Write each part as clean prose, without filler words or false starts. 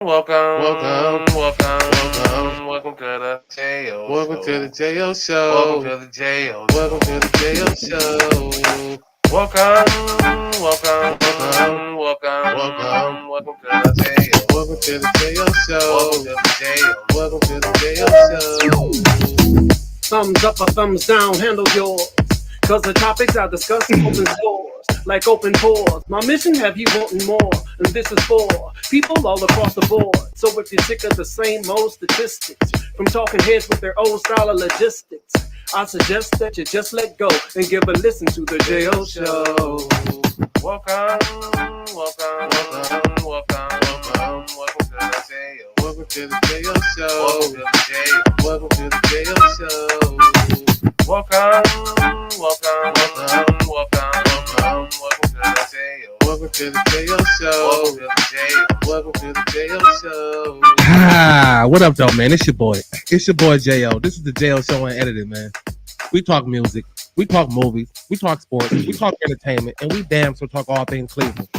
Welcome, Welcome, welcome, welcome, welcome to the J.O. welcome to the Show. J.O. Welcome Show. to the J.O. Welcome to the J.O. Show. Show. Welcome, Welcome, welcome, welcome, welcome, welcome to the welcome to the J.O. J.O. Welcome Show. to the J.O. Welcome to the J.O. Show. Thumbs up or thumbs down, handle yours. Cause the topics I discuss open source, like open pores. My mission have you wanting more, and this is for people all across the board. So if you're sick of the same old statistics, from talking heads with their old style of logistics, I suggest that you just let go and give a listen to the J.O. Show. Welcome, welcome, welcome, welcome to the J.O. Welcome to the J.O. Welcome Show. to the J.O. Welcome to the J.O. Show. Welcome, welcome, welcome to the J.O. Welcome to the J.O. Show. Welcome to the J.O. Welcome to the J.O. Show. What up, though, man? It's your boy. It's your boy, J.O. This is the J.O. Show Unedited, man. We talk music. We talk movies. We talk sports. We talk entertainment. And we damn sure talk all things Cleveland.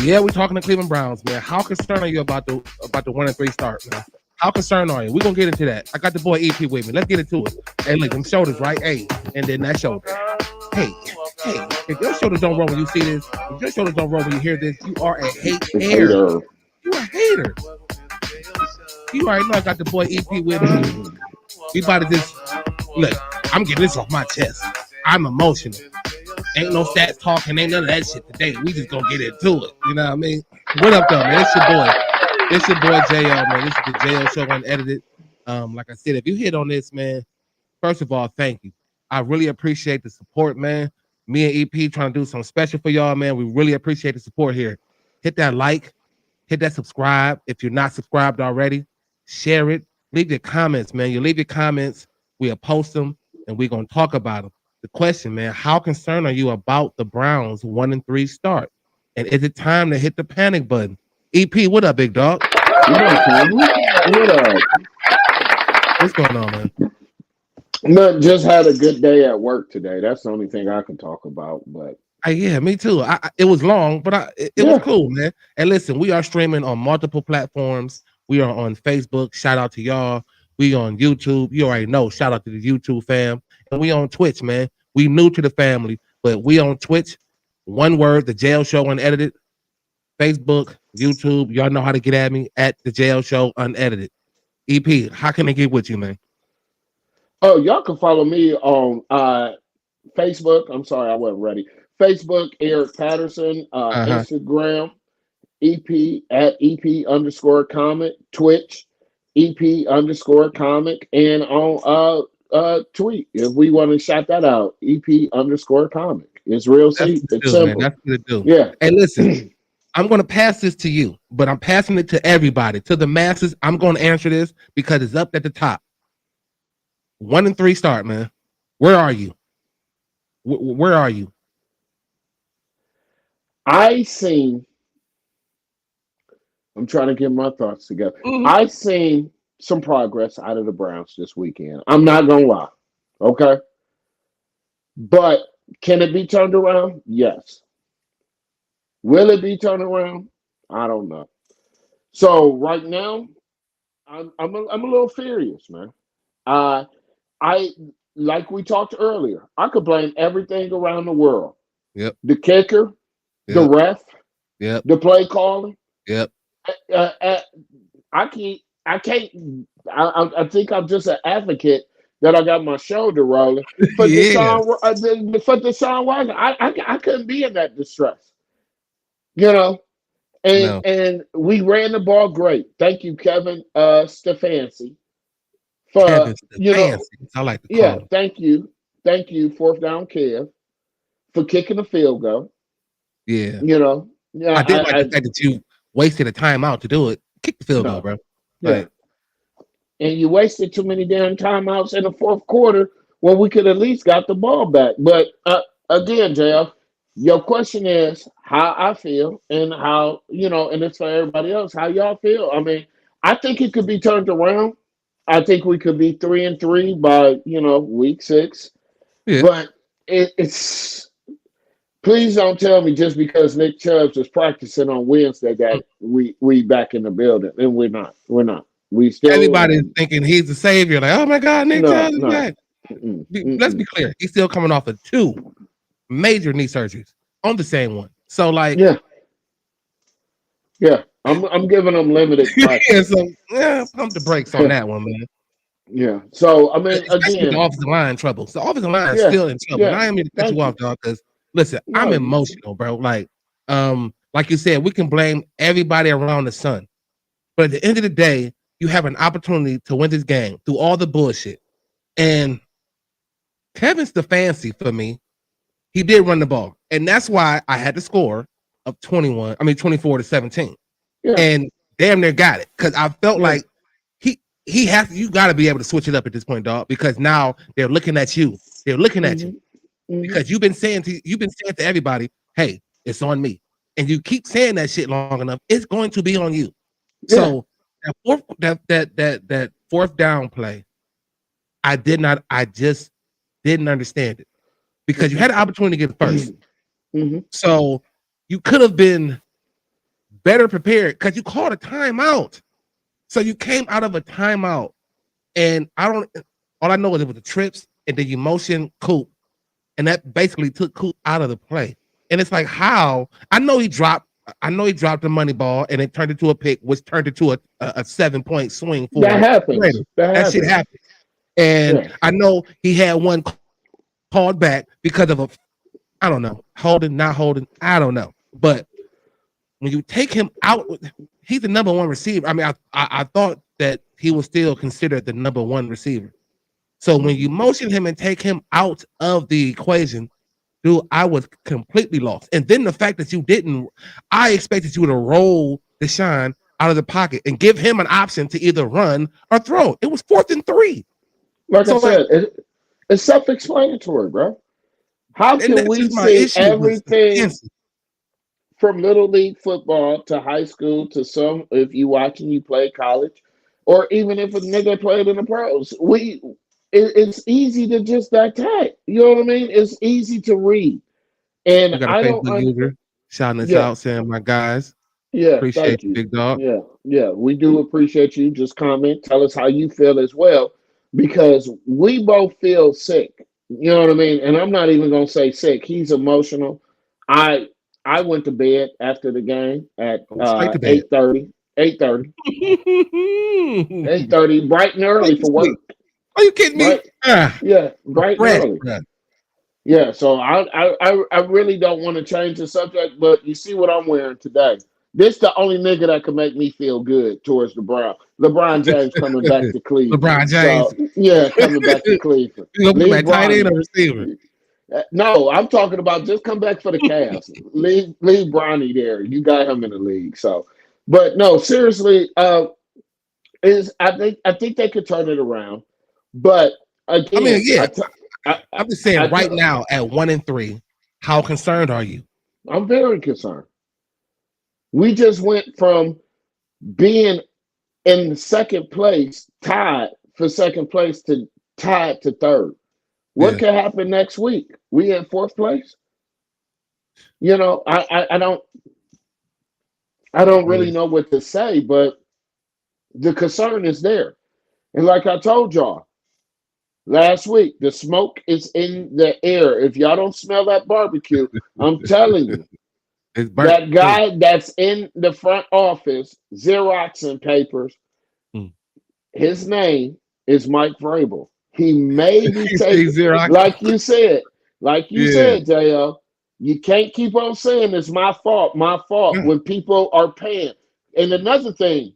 Yeah, we talking the Cleveland Browns, man. How concerned are you about the 1-3 start, man? How concerned are you? We're going to get into that. I got the boy EP with me. Let's get into it. Hey, look, them shoulders, right? Hey, and then that shoulder. Hey, if your shoulders don't roll when you see this, if your shoulders don't roll when you hear this, you are a hater. You a hater. You already know I got the boy EP with me. We about to just, look, I'm getting this off my chest. I'm emotional. Ain't no stats talking, ain't none of that shit today. We just gonna get into it. You know what I mean? What up, though, man? It's your boy. It's your boy, J.O., man. This is the J.O. Show Unedited. Like I said, if you hit on this, man, first of all, thank you. I really appreciate the support, man. Me and EP trying to do something special for y'all, man. We really appreciate the support here. Hit that like, hit that subscribe. If you're not subscribed already, share it. Leave your comments, man. You leave your comments, we'll post them, and we're going to talk about them. The question, man, how concerned are you about the Browns 1-3 start? And is it time to hit the panic button? EP, what up, big dog? What up? What's going on, man? Look, just had a good day at work today. That's the only thing I can talk about. But Yeah, me too. It was long, but it was cool, man. And listen, we are streaming on multiple platforms. We are on Facebook. Shout out to y'all. We on YouTube. You already know. Shout out to the YouTube fam. And we on Twitch, man. We new to the family, but we on Twitch. One word, the J.O. Show Unedited. Facebook, YouTube. Y'all know how to get at me at the J.O. Show Unedited. EP, how can I get with you, man? oh, y'all can follow me on Facebook. I'm sorry, I wasn't ready. Facebook, Eric Patterson. Instagram, EP at EP_comic. Twitch, EP_comic, and on tweet if we want to shout that out, EP_comic. It's real simple. It's simple. Man. That's what it do. Yeah. Hey, listen, I'm going to pass this to you, but I'm passing it to everybody, to the masses. I'm going to answer this because it's up at the top. 1-3 start, man. Where are you? Where are you? I'm trying to get my thoughts together. I seen some progress out of the Browns this weekend. I'm not gonna lie. Okay. But can it be turned around? Yes. Will it be turned around? I don't know. So right now, I'm a little furious, man. I like we talked earlier. I could blame everything around the world. Yep. The kicker, the Yep. ref, Yep. the play calling. Yep. I can't. I think I'm just an advocate that I got my shoulder rolling for Yeah. Deshaun Watson. I couldn't be in that distress, you know. No. And we ran the ball great. Thank you, Kevin Stefanski, for Kevin you know. Stefanski, I like to call Yeah, him. thank you, fourth down Kev, for kicking the field goal. Yeah. You know, yeah, I did like the fact that you wasted a timeout to do it. Kick the field goal, No. bro. yeah. Like, And you wasted too many damn timeouts in the fourth quarter when we could at least got the ball back. But again, JF, your question is how I feel and how, and it's for everybody else, how y'all feel. I mean, I think it could be turned around. I think we could be 3-3 by, week 6. Yeah. But it's Please don't tell me just because Nick Chubbs is practicing on Wednesday that we back in the building, and we're not. We're not. We still Everybody's thinking he's the savior. Like, oh my God, Nick no Chubb is no. back. Mm-mm, Let's mm-mm. be clear. He's still coming off of 2 major knee surgeries on the same one. So like, Yeah, yeah. I'm giving them limited practice. pump the brakes on that one, man. Yeah. So I mean, Especially with the again, offensive line trouble. So offensive line is yeah, still in trouble. And yeah. I am going to cut Thank you you. off, dog, because listen, I'm No, emotional, bro. Like you said, we can blame everybody around the sun. But at the end of the day, you have an opportunity to win this game through all the bullshit. And Kevin Stefanski, for me, he did run the ball. And that's why I had the score of 24 to 17. yeah, And damn near got it. Because I felt yeah. like he has you got to be able to switch it up at this point, dog, because now they're looking at you. They're looking at you Mhm. because you've been saying to everybody, hey, it's on me. And you keep saying that shit long enough, it's going to be on you. Yeah. So that fourth down play, I just didn't understand it. Because you had an opportunity to get first. Mhm. So you could have been better prepared because you called a timeout. So you came out of a timeout, and all I know is it was the trips and then you motion Coop, and that basically took Coop out of the play. And it's like, how? I know he dropped the money ball and it turned into a pick, which turned into a 7-point swing for That happens. Raiders. That Shit happens. happened. And Yeah. I know he had one called back because of I don't know, holding, not holding, I don't know. But when you take him out, he's the number 1 receiver. I mean, I thought that he was still considered the number 1 receiver. So when you motion him and take him out of the equation, dude, I was completely lost. And then the fact that you didn't, I expected you to roll Deshaun out of the pocket and give him an option to either run or throw. It was 4th and 3. Like So I said, it's self-explanatory, bro. How and can that's we just my see issue with everything from little league football to high school to some, if you watching you play college, or even if a nigga played in the pros, it's easy to just attack. You know what I mean? It's easy to read, and we got a I don't. Facebook user shouting us Yeah, out saying, my guys, yeah. appreciate Thank you, you. big dog. Yeah, yeah. We do appreciate you. Just comment. Tell us how you feel as well, because we both feel sick. You know what I mean? And I'm not even gonna say sick. He's emotional. I I went to bed after the game at Straight to bed. 8:30. 8:30. 8:30, bright and early for work. Are you kidding me? Right? Yeah, bright and early. Yeah, so I really don't want to change the subject, but you see what I'm wearing today. This the only nigga that can make me feel good towards the Browns. LeBron James coming back to Cleveland. LeBron James. So, yeah, coming back to Cleveland. You gonna put Leave that tight end Bronny. or receiver? No, I'm talking about just come back for the Cavs. leave Bronny there. You got him in the league. So, but no, seriously, I think they could turn it around. But again, I mean, yeah. I, I'm just saying right now at 1-3, how concerned are you? I'm very concerned. We just went from being in second place, tied for second place, to tied to third. What could happen next week? We in 4th place? You know, I don't really know what to say, but the concern is there. And like I told y'all last week, the smoke is in the air. If y'all don't smell that barbecue, I'm telling you, that guy that's in the front office xeroxing papers, his name is Mike Vrabel. He may be taking, like you said, JL, you can't keep on saying it's my fault when people are paying. And another thing,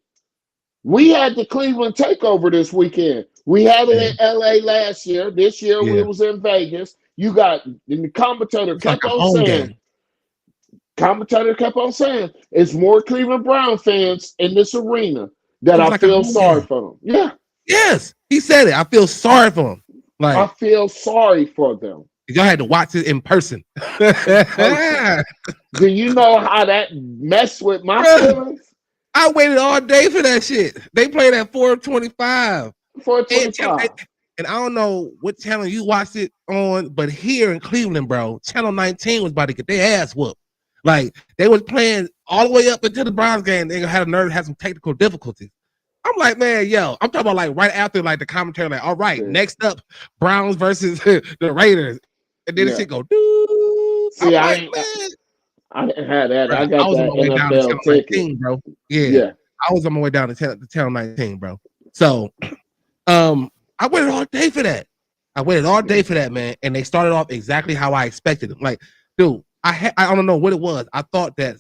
we had the Cleveland takeover this weekend. We had it in LA last year. This year we was in Vegas. You got, and the commentator kept on saying, it's more Cleveland Brown fans in this arena that I feel sorry for them. Yeah. Yes, he said it. I feel sorry for him. Like, I feel sorry for them. Y'all had to watch it in person. Do you know how that messed with my feelings? I waited all day for that shit. They played at 4:25. 4:25. and I don't know what channel you watched it on, but here in Cleveland, bro, Channel 19 was about to get their ass whooped. Like they was playing all the way up until the Browns game. They had a nerve to have some technical difficulties. I'm like, man, yo, I'm talking about like right after like the commentary, like, all right, next up, Browns versus the Raiders, and then the shit go, dude. See, I'm like, man, I didn't have that. bro, I got was on that my way down to NFL Channel ticket. 19, bro. Yeah, I was on my way down to Channel 19, bro. So, I waited all day for that. Man, and they started off exactly how I expected them. Like, dude, I don't know what it was. I thought that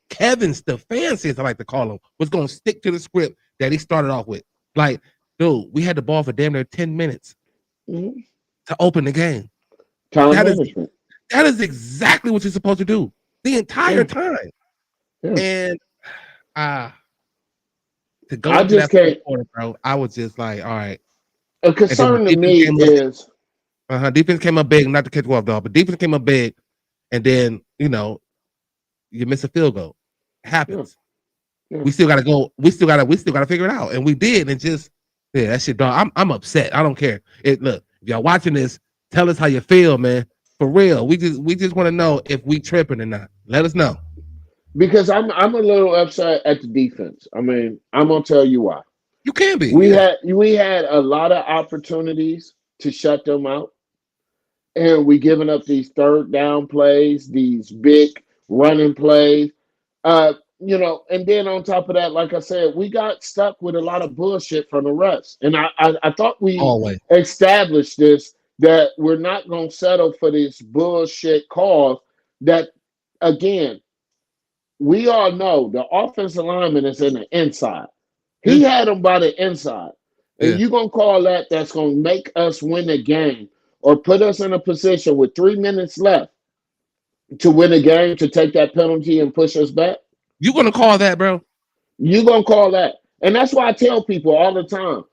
Kevin Stefanski, as I like to call him, was going to stick to the script that he started off with. Like, dude, we had the ball for damn near 10 minutes to open the game. Time management. That is exactly what you're supposed to do the entire time. Yeah. And to go to that first quarter, bro, I was just like, all right. A concern to me is defense came up big, not to catch you off, dog, but defense came up big, and then you miss a field goal. It happens. Yeah. We still gotta go. We still gotta figure it out, and we did. And just that shit, dog. I'm upset. I don't care. Look, if y'all watching this, tell us how you feel, man. For real, we just want to know if we tripping or not. Let us know. Because I'm a little upset at the defense. I mean, I'm gonna tell you why. You can be. We had a lot of opportunities to shut them out, and we giving up these third down plays, these big running plays. And then on top of that, like I said, we got stuck with a lot of bullshit from the refs. And I thought we established this, that we're not going to settle for this bullshit call that, again, we all know the offensive lineman is in the inside. He had him by the inside. And you're going to call that's going to make us win the game or put us in a position with 3 minutes left to win a game, to take that penalty and push us back? You're going to call that, bro? You're going to call that. And that's why I tell people all the time,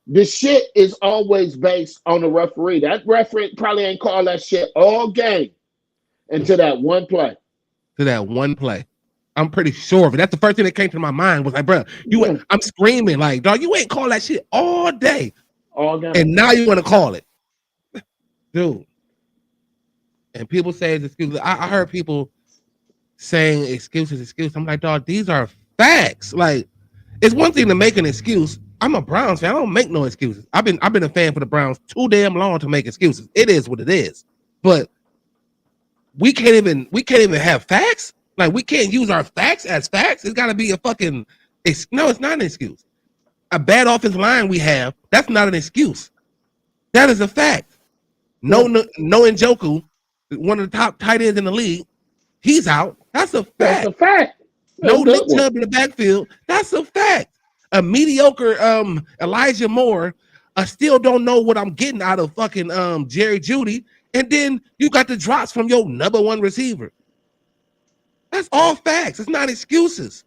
the shit is always based on the referee. That referee probably ain't called that shit all game until that one play. I'm pretty sure of it. That's the first thing that came to my mind was like, bro, I'm screaming like, dog, you ain't call that shit all day. All game. And now you want to call it. Dude. And people say it's excuses. I heard people saying excuses. I'm like, dog, these are facts. Like, it's one thing to make an excuse. I'm a Browns fan. I don't make no excuses. I've been a fan for the Browns too damn long to make excuses. It is what it is. But we can't even have facts. Like, we can't use our facts as facts. It's got to be a fucking. No, it's not an excuse. A bad offensive line we have. That's not an excuse. That is a fact. No Njoku, one of the top tight ends in the league, he's out. That's a fact. That's a fact. No Nick Chubb in the backfield. That's a fact. A mediocre Elijah Moore. I still don't know what I'm getting out of fucking Jerry Jeudy. And then you got the drops from your number one receiver. That's all facts. It's not excuses.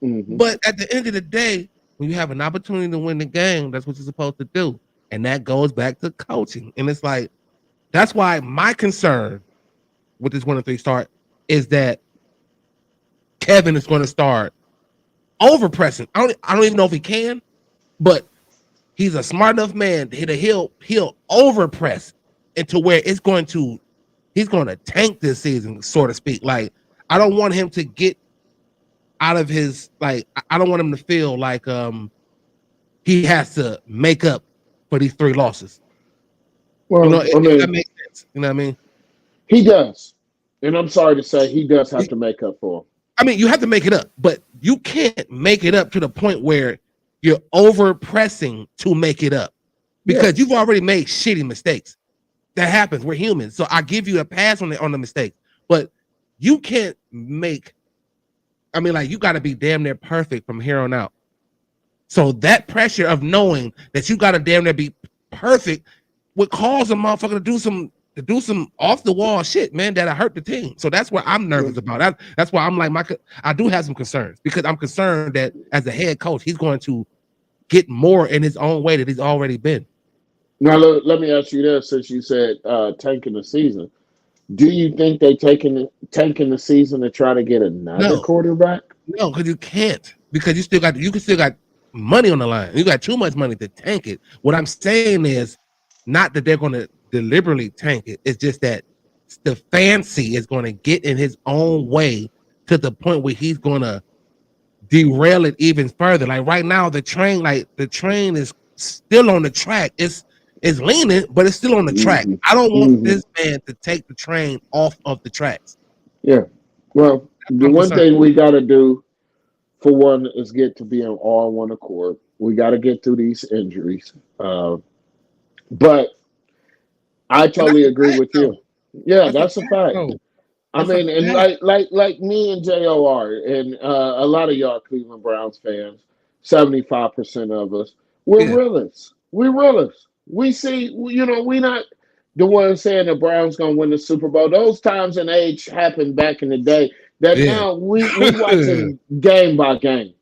Mm-hmm. But at the end of the day, when you have an opportunity to win the game, that's what you're supposed to do. And that goes back to coaching. And it's like, that's why my concern with this 1-3 start is that Kevin is going to start over pressing. I don't even know if he can, but he's a smart enough man that he'll over press into where he's going to tank this season, so to speak. Like, I don't want him to get out of his, like, I don't want him to feel like he has to make up for these 3 losses. Well, if that makes sense. You know what I mean? He does. And I'm sorry to say, he does have to make up for him. I mean, you have to make it up, but you can't make it up to the point where you're over pressing to make it up, because you've already made shitty mistakes. That happens. We're humans. So I give you a pass on the mistakes, but you can't make, I mean, like, you got to be damn near perfect from here on out. So that pressure of knowing that you got to damn near be perfect would cause a motherfucker to do some off the wall shit, man, that'll hurt the team. So that's what I'm nervous about. That's why I'm like, I do have some concerns, because I'm concerned that as a head coach, he's going to get more in his own way that he's already been. Now, let me ask you this, since you said tanking the season. Do you think they tanking the season to try to get another quarterback? No, because you can't. Because you can still got money on the line. You got too much money to tank it. What I'm saying is not that they're going to deliberately tank it. It's just that the fancy is going to get in his own way to the point where he's going to derail it even further. Like right now, the train is still on the track. It's leaning, but it's still on the track. Mhm. I don't want Mhm. this man to take the train off of the tracks. Yeah. Well, the I'm one concerned. thing we got to do for one is get to be on all one accord. We got to get through these injuries. But I And that's totally a agree fact, with you. though. Yeah, That's a that's a fact, fact. though. I That's a mean, and fact. like me and JOR and a lot of y'all Cleveland Browns fans, 75% of us, we're Yeah, realists. We're realists. We see, we not the ones saying the Browns gonna win the Super Bowl. Those times and age happened back in the day. That yeah. now we watching game by game.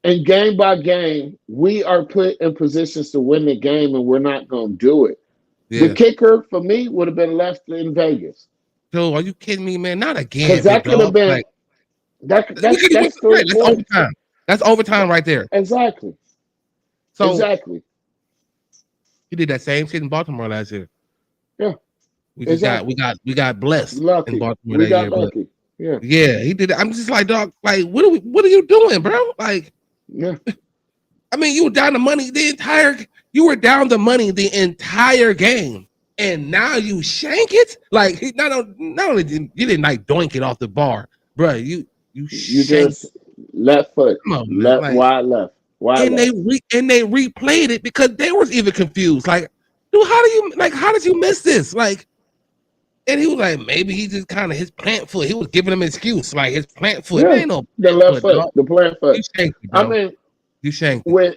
And game by game, we are put in positions to win the game, and we're not gonna do it. The Yeah. kicker for me would have been left in Vegas. So are you kidding me, man? Not Because again, big that could have dog. been Like we could have that's three That's points. overtime. That's overtime right there. Exactly. So Exactly. he did that same shit in Baltimore last year. Yeah. We just got Exactly. we got blessed in Lucky. Baltimore We that got year. But lucky. Yeah. yeah, he did it. I'm just like, dog, like what are you doing, bro? Like, Yeah. I mean, you were down the money the entire game. And now you shank it? Like he not only you didn't like doink it off the bar, bro. You You shanked. just left foot. Come on, man. Left Like wide left. Wide and they left. replayed it because they was even confused. Like, dude, how did you miss this? Like, and he was like, maybe he just kind of his plant foot. He was giving him an excuse, like his plant foot. There Yeah. ain't no The plant left foot, foot. dog. The plant You foot. shanked it, I bro. mean, You shanked it. with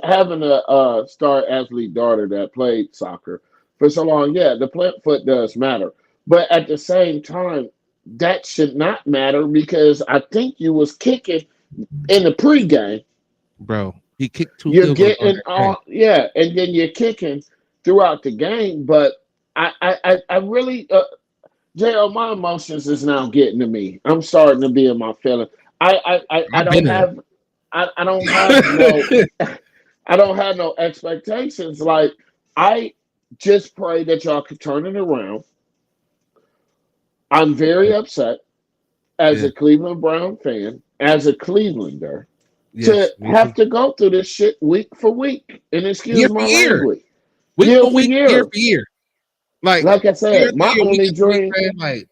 having a star athlete daughter that played soccer for so long, yeah, the plant foot does matter. But at the same time, that should not matter because I think you was kicking in the pregame. Bro. He kicked two You're field goals on getting that game. all, yeah, and then you're kicking throughout the game. But I really, JL, my emotions is now getting to me. I'm starting to be in my feeling. I I've don't been in have I don't have no it. I don't have no expectations. Like I just pray that y'all can turn it around. I'm very upset as Yeah. a Cleveland Brown fan, as a Clevelander, Yes, to me have too. to go through this shit week for week. And Year excuse for my year. language. Week Year for for week, year year. for year. Like Like I year said, after my year, week only after week, dream, man. Like,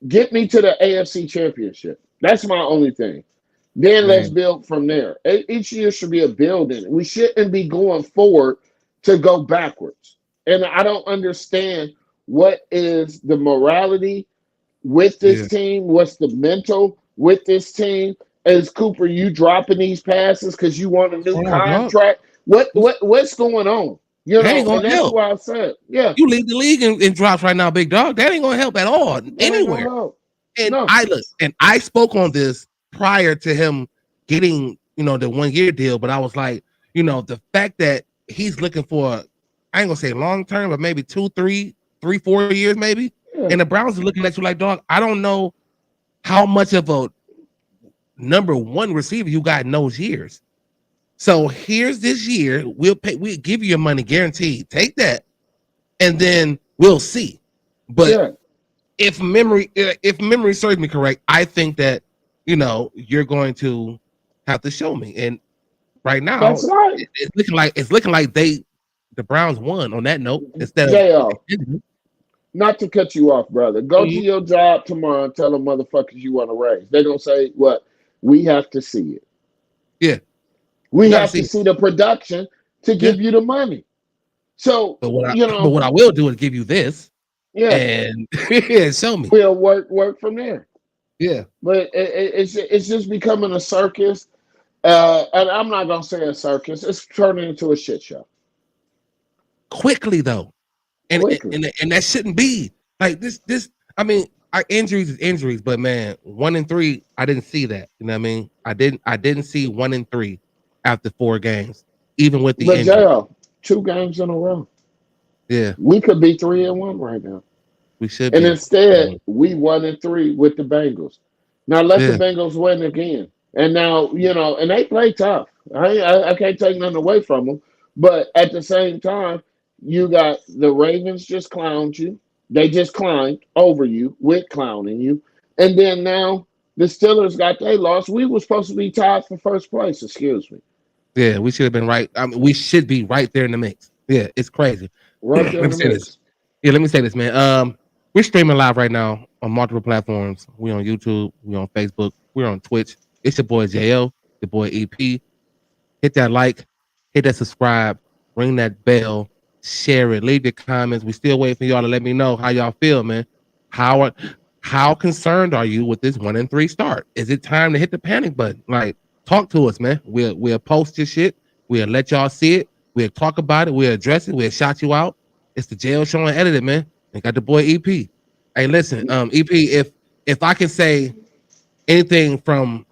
get me to the AFC championship. That's my only thing. Then let's man, build from there. Each year should be a building. We shouldn't be going forward to go backwards. And I don't understand what is the morality with this yeah. team. What's the mental with this team? Is Cooper you dropping these passes because you want a new Hold on, dog. contract? What's going on? That ain't And gonna that's help. why I said, yeah, You lead the league in drops right now, big dog. That ain't gonna help at all that ain't gonna anywhere. help. And No, I spoke on this prior to him getting, the 1 year deal, but I was like, the fact that he's looking for, I ain't gonna say long term, but maybe 4 years, maybe. yeah, And the Browns are looking at you like, dog, I don't know how much of a number one receiver you got in those years. So here's this year. We'll give you your money guaranteed. Take that, and then we'll see. But yeah. if memory serves me correct, I think that you're going to have to show me. And right now, That's right. it's looking like the Browns won on that note instead of JL, not to cut you off, brother. Go to Mhm. your job tomorrow and tell them motherfuckers you want to raise. They're gonna say what? We have to see it. Yeah, you We got to have see to it. see the production to Yeah, give you the money. So, but what I will do is give you this yeah, and yeah, show me. we'll work from there. Yeah, But it's just becoming a circus. And I'm not gonna say a circus. It's turning into a shit show quickly though. and quickly. and that shouldn't be like this. I mean, our injuries is injuries, but man, 1-3, I didn't see that. You know what I mean? I didn't see 1-3 after 4 games, even with the But injury. JL, 2 games in a row. Yeah, We could be 3-1 right now. we should And be. instead, we 1-3 with the Bengals. Now let the Yeah, Bengals win again. And now, and they play tough. I can't take nothing away from them. But at the same time, you got the Ravens just clowned you. They just climbed over you with clowning you. And then now the Steelers got their loss. We were supposed to be tied for first place. Excuse me. Yeah, we should have been right. I mean, we should be right there in the mix. Yeah, it's crazy. Right there Let in me the say mix. this. Yeah, let me say this, man. We're streaming live right now on multiple platforms. We on YouTube, we on Facebook, we're on Twitch. It's your boy JL, your boy EP. Hit that like, hit that subscribe, ring that bell, share it, leave your comments. We still waiting for y'all to let me know how y'all feel, man. How concerned are you with this 1-3 start? Is it time to hit the panic button? Like, talk to us, man. We'll post your shit. We'll let y'all see it. We'll talk about it. We'll address it. We'll shout you out. It's the Thej.Oshow Unedited, man. And got the boy EP. Hey, listen, EP, if I can say anything from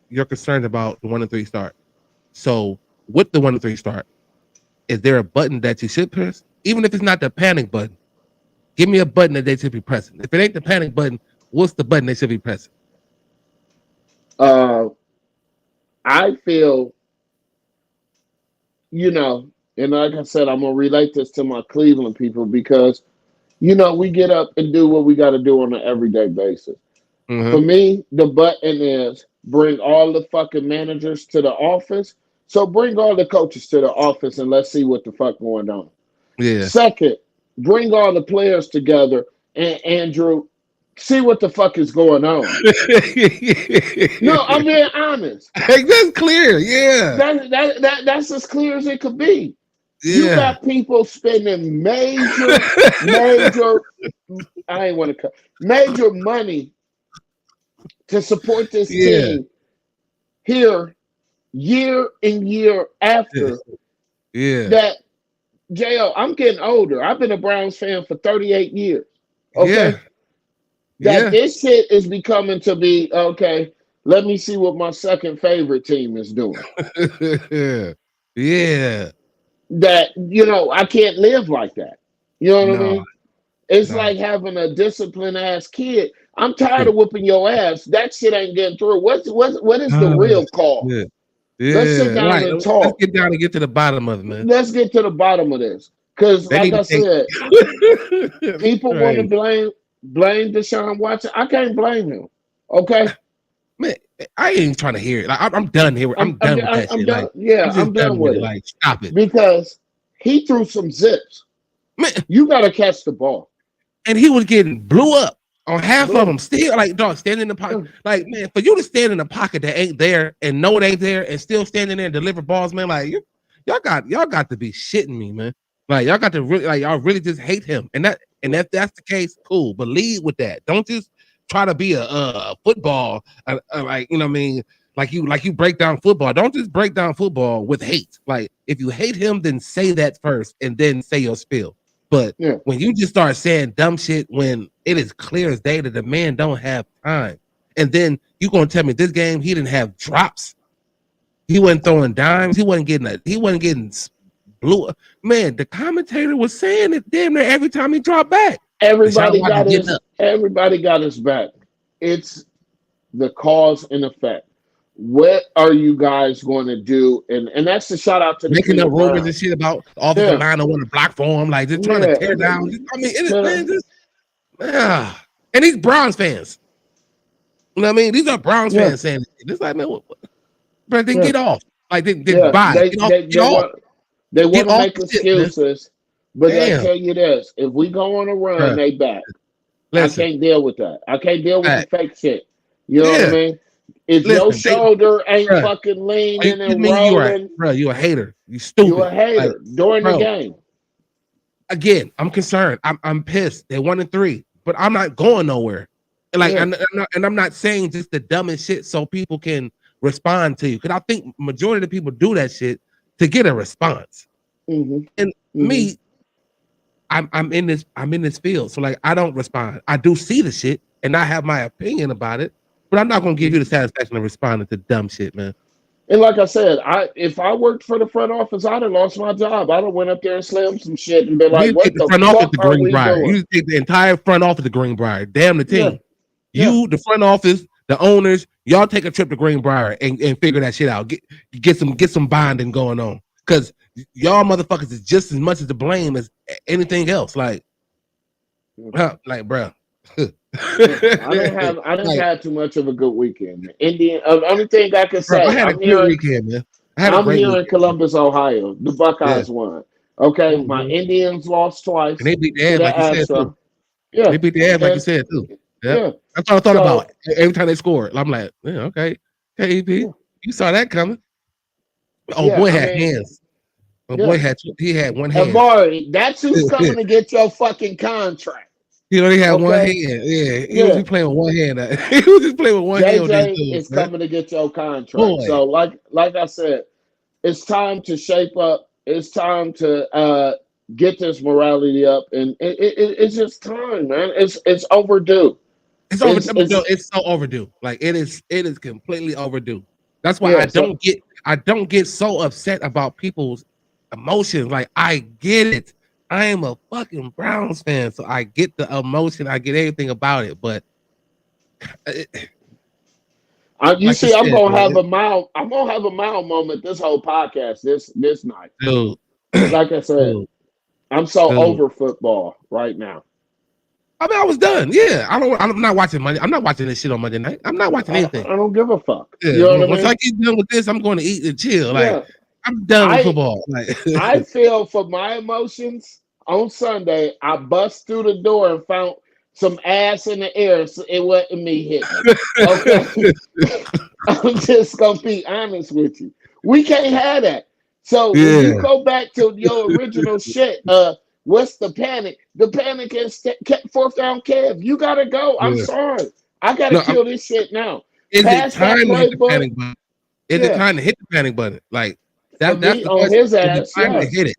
your concerns about the 1-3 start. So with the 1-3 start, is there a button that you should press? Even if it's not the panic button, give me a button that they should be pressing. If it ain't the panic button, what's the button they should be pressing? I feel, and like I said, I'm gonna relate this to my Cleveland people because we get up and do what we got to do on an everyday basis. Mm-hmm. For me, the button is bring all the fucking managers to the office. So bring all the coaches to the office and let's see what the fuck going on. Yeah. Second, bring all the players together and Andrew, see what the fuck is going on. No, I'm being honest. That's clear. Yeah. That's as clear as it could be. Yeah. You got people spending major, I ain't want to cut major money to support this team here year and year after. Yeah. That JO, I'm getting older. I've been a Browns fan for 38 years. Okay. Yeah. This shit is becoming to be okay. Let me see what my second favorite team is doing. Yeah. That I can't live like that. You know what I mean? It's like having a disciplined ass kid. I'm tired of whooping your ass. That shit ain't getting through. What is the real call? Yeah. Let's sit down and talk. Let's get down and get to the bottom of it, man. Let's get to the bottom of this. Because like I said, people want to blame Deshaun Watson. I can't blame him. Okay. Man, I ain't even trying to hear it. Like, I'm done here. I'm done with that shit. Done. Like, I'm done with it. Like, stop it. Because he threw some zips. Man, you gotta catch the ball. And he was getting blew up on half of them. Still, like, dog, standing in the pocket. Like, man, for you to stand in a pocket that ain't there and know it ain't there and still standing there and deliver balls, man, like y'all got to be shitting me, man. Like, y'all got to really, like, y'all really just hate him. And if that's the case, cool. But lead with that. Don't just try to be a football, like, you know what I mean? Like you break down football. Don't just break down football with hate. Like, if you hate him, then say that first and then say your spill. But when you just start saying dumb shit when it is clear as day that the man don't have time, and then you gonna tell me this game he didn't have drops, he wasn't throwing dimes, he wasn't getting blue. Man, the commentator was saying it damn near every time he dropped back. Everybody got his back. It's the cause and effect. What are you guys going to do? And that's the shout out to making up rumors and shit about offensive line don't want to block for him, like just trying to tear down. I mean, it is man, and these Browns fans. You know what I mean? These are Browns fans saying this. Like, man, but then get off. Like, they buy. Get off. They want to make excuses, but I tell you this: if we go on a run, they back. Listen, I can't deal with that. I can't deal with the fake shit. You know what I mean? If your shoulder ain't fucking leaning and rolling, bro, you a hater. You stupid. You a hater during the game. Again, I'm concerned. I'm pissed. They 1-3, but I'm not going nowhere. Like, and I'm not saying just the dumbest shit so people can respond to you, because I think majority of the people do that shit to get a response. And me, I'm in this field, so like I don't respond. I do see the shit, and I have my opinion about it. But I'm not gonna give you the satisfaction of responding to dumb shit, man. And like I said, if I worked for the front office, I'd have lost my job. I'd have went up there and slammed some shit and been like, "What the front fuck office to are we Greenbrier? doing?" You take the entire front office to Greenbrier. Damn the team. The front office, The owners, y'all take a trip to Greenbrier and figure that shit out. Get some bonding going on. Cause y'all motherfuckers is just as much as to blame as anything else. Like bro. I didn't have too much of a good weekend. The Indian, only thing I can Bro, I say, had a great weekend, man. I had a I'm great here in weekend. Columbus, Ohio. The Buckeyes won. Okay, my Indians lost twice And they beat the to ass the like you said too. Astros. Yeah, They beat the ass like you and said too. Yeah. yeah. That's what I thought So about every time they scored. I'm like, yeah, okay. KEP, yeah, you saw that coming. Oh yeah. boy I had mean, hands. Oh boy yeah. had one hand. Amari, that's who's coming to get your fucking contract. He only had one Okay, hand. Yeah, he was yeah. just playing with one hand. He was just playing with one hand with this JJ dude, is man. coming to get your contract. Boy, So, like I said, it's time to shape up. It's time to get this morality up, and it's just time, man. It's overdue. it's over. It's No, it's it's so overdue. Like it is completely overdue. That's why yeah. So I don't get so upset about people's emotions. Like I get it. I am a fucking Browns fan, so I get the emotion. I get everything about it. But you like you see, I'm said, gonna have man, a mild. I'm gonna have a mild moment this whole podcast this night. dude, Like I said, dude, I'm so dude. over football right now. I mean, I was done. Yeah, I'm not watching Monday. I'm not watching this shit on Monday night. I'm not watching anything. I don't give a fuck. Yeah, You know what I once mean? I get done with this, I'm going to eat and chill. Like Yeah. I'm done with I football. Like I feel for my emotions on Sunday. I bust through the door and found some ass in the air. So it wasn't me hitting it. Okay. I'm just gonna be honest with you. We can't have that. So when you yeah, go back to your original shit, what's the panic? The panic is fourth down Kev. You gotta go. I'm yeah. sorry. I gotta No, kill this shit now. is it Pass that time to hit the playbook. panic button? Is it Yeah. time to hit the panic button? Like For that's me, the on question. his Is it ass, time to yes. hit it?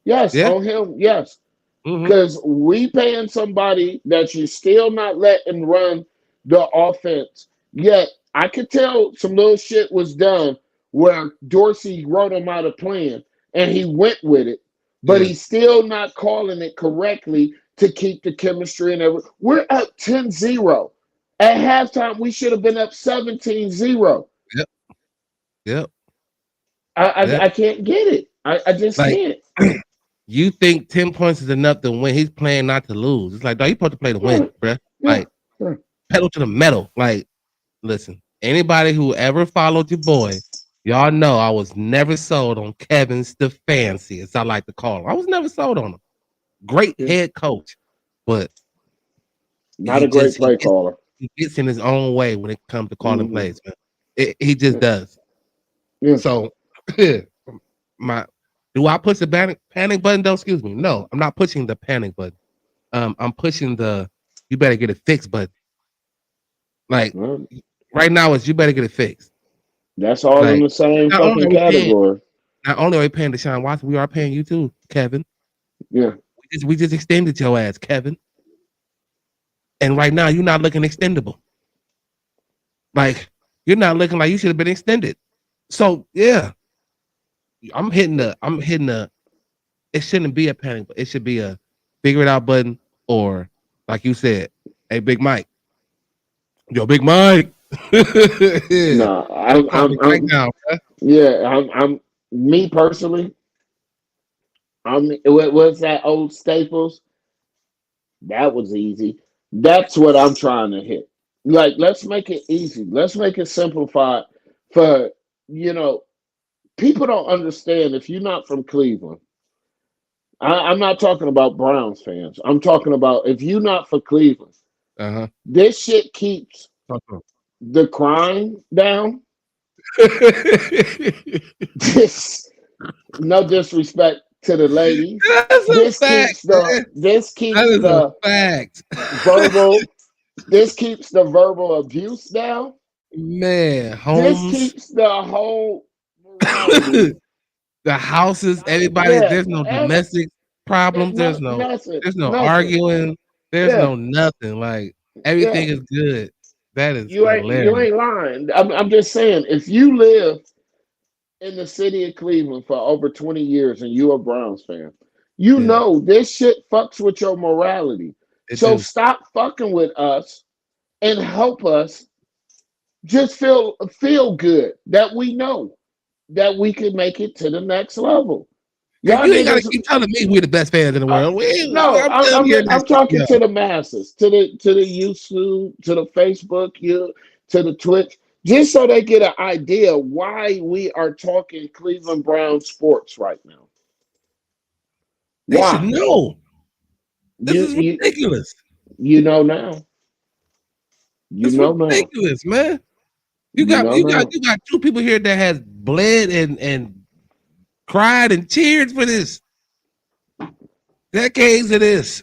Yes, Yeah. on him, yes. Mm-hmm. Because we paying somebody that you still not letting run the offense. Yet I could tell some little shit was done where Dorsey wrote him out a plan and he went with it, but Yeah. he's still not calling it correctly to keep the chemistry and everything. We're up 10-0. At halftime, we should have been up 17-0. Yep. Yep. I can't get it. I just Like can't. you think 10 points is enough to win? He's playing not to lose. It's like, dog, you supposed to play to win, bruh. Yeah, Like yeah. pedal to the metal. Like, listen, anybody who ever followed your boy, y'all know I was never sold on Kevin Stefanski, as I like to call him. I was never sold on him. Great Yeah. head coach, but Not a great play gets, caller. he gets in his own way when it comes to calling Mhm. plays, man. He just does. Yeah. So, do I push the panic button though? Excuse me. No, I'm not pushing the panic button. I'm pushing the you better get it fixed button. Like Well, right now, it's you better get it fixed. that's all in Like the same not only fucking are we paying, category. not only are we paying Deshaun Watson, we are paying you too, Kevin. Yeah. We just extended your ass, Kevin. And right now, you're not looking extendable. Like you're not looking like you should have been extended. So yeah, I'm hitting the. It shouldn't be a panic, but it should be a figure it out button, or like you said, hey, Big Mike, yo, Big Mike. Yeah. No, Right now, bro. yeah, I'm me personally. What's that old Staples? That was easy. That's what I'm trying to hit. Like, let's make it easy. Let's make it simplified for, you know, people don't understand if you're not from Cleveland. I'm not talking about Browns fans. I'm talking about if you're not for Cleveland, Uh this shit keeps huh. the crime down. This, no disrespect to the ladies. That's a This fact. keeps the this That keeps is a the fact, verbal this keeps the verbal abuse down. man. This Homes, keeps the whole morality. the houses, everybody. Yeah, There's no domestic problems. nothing, There's no nothing. arguing. There's Yeah, no nothing. Like yeah. everything is good. That is You hilarious. ain't lying. I'm just saying, if you live in the city of Cleveland for over 20 years and you're a Browns fan, you Yeah, know this shit fucks with your morality. it So do. stop fucking with us and help us just feel good that we know that we can make it to the next level. And Y'all you ain't gotta niggas, keep telling me we're the best fans in the world. no, I'm still hearing I'm this shit. talking to the masses, to the YouTube, to the Facebook, to the Twitch, just so they get an idea why we are talking Cleveland Brown sports right now. They should Why? know. This You is you ridiculous. you know now. You It's know now. ridiculous, man. You You got know you got now. you got two people here that has bled and cried and cheered for this. Decades of this.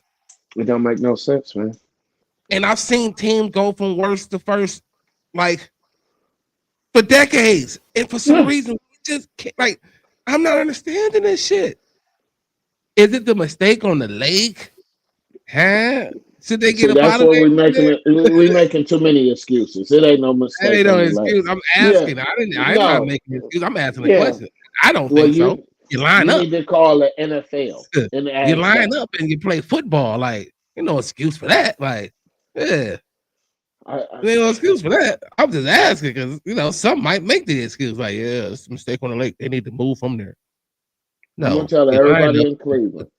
It don't make no sense, man. And I've seen teams go from worst to first, like for decades. And for some Yeah. reason, we just can't, like, I'm not understanding this shit. Is it the mistake on the lake? Huh? Should they get See, up that's out of what there? we're making it. We making too many excuses. It ain't no That mistake ain't no on the left. excuse. I'm Yeah. asking. I'm not No. making an excuse. I'm asking a Yeah. question. I don't Well, think so. You line you up. need to call the NFL and You ask line that. up and you play football. Like, you no excuse for that. Like, yeah. I, There ain't no excuse for that. I'm just asking because some might make the excuse like, yeah, it's a mistake on the lake. They need to move from there. I'm gonna No, tell you line everybody up. in Cleveland,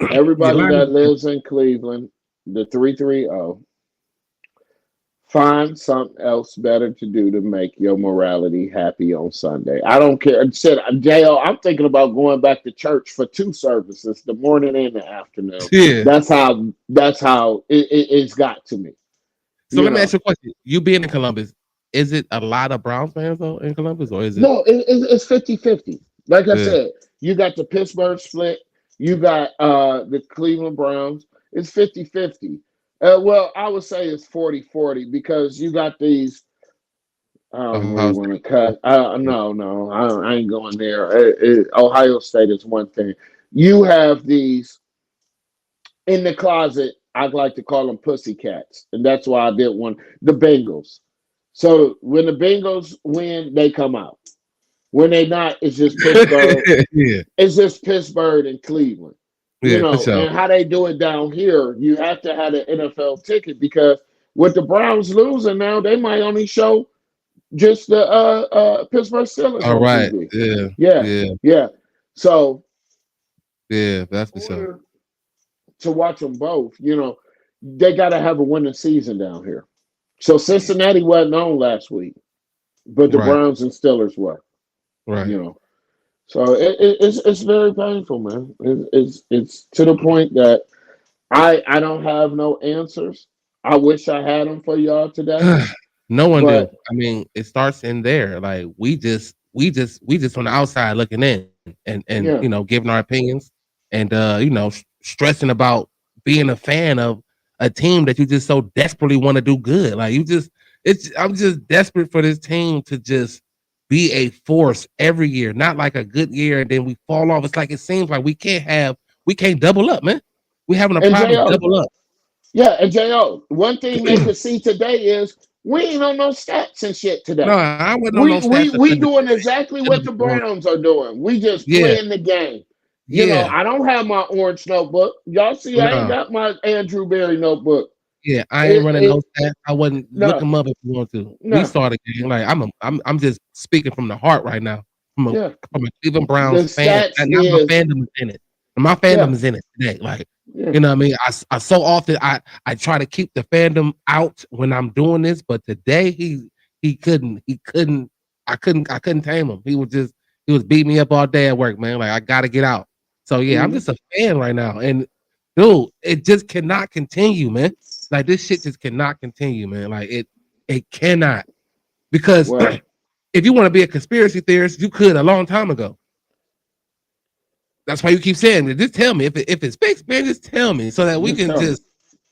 You everybody line up. that lives in Cleveland, the 330, find something else better to do to make your morality happy on Sunday. I don't care. I said, JL, I'm thinking about going back to church for two services, the morning and the afternoon. Yeah. That's how it's got to me. So You let me ask know. you a question. You being in Columbus, is it a lot of Browns fans though in Columbus, or is it? No, it's 50-50. Like I Yeah. said, you got the Pittsburgh split, you got the Cleveland Browns. It's 50-50. Well, I would say it's 40-40 because you got these. I don't really Ohio want to State. cut. No, I ain't going there. Ohio State is one thing. You have these in the closet. I'd like to call them pussycats, and that's why I did one. The Bengals. So when the Bengals win, they come out. When they not, it's just Pittsburgh. Yeah. It's just Pittsburgh and Cleveland. Yeah, for sure. And how they do it down here, you have to have an NFL ticket because with the Browns losing now, they might only show just the Pittsburgh Steelers All on right. TV. Yeah. Yeah, Yeah. yeah. So Yeah. That's for in sure. order to watch them both, they got to have a winning season down here. So Cincinnati wasn't on last week, but the Right. Browns and Steelers were. Right. So it's very painful, man. It's to the point that I don't have no answers. I wish I had them for y'all today, No one do. but I mean, it starts in there. Like we just on the outside looking in and yeah, giving our opinions and stressing about being a fan of a team that you just so desperately want to do good. Like I'm just desperate for this team to just be a force every year, not like a good year and then we fall off. It's like it seems like we can't double up, man. We having a and problem Jo, double up. yeah, and Jo, one thing they could see today is we ain't on no stats and shit No, today. I wasn't on no We we stats we defender. doing exactly what the Browns are doing. We just Yeah, playing the game. yeah, I don't have my orange notebook. Y'all see, I ain't no, got my Andrew Berry notebook. yeah. I ain't It, running it no stats. I wasn't look no, them up if you want to. We no, saw the game. Like I'm just speaking from the heart right now. From a yeah. from a Cleveland The Browns fan. stats And now my is fandom is in it. My yeah, fandom is in it today. Like yeah. you know what I mean. I so often I try to keep the fandom out when I'm doing this, but today he couldn't. I couldn't tame him. He was beating me up all day at work, man. Like I gotta get out. So yeah, I'm hmm just a fan right now. And dude, it just cannot continue, man. Like this shit just cannot continue, man. Like it cannot. Because Well, if you want to be a conspiracy theorist, you could a long time ago. That's why you keep saying it. Just tell me if it's fixed, man. Just tell me so that we just can tell me. just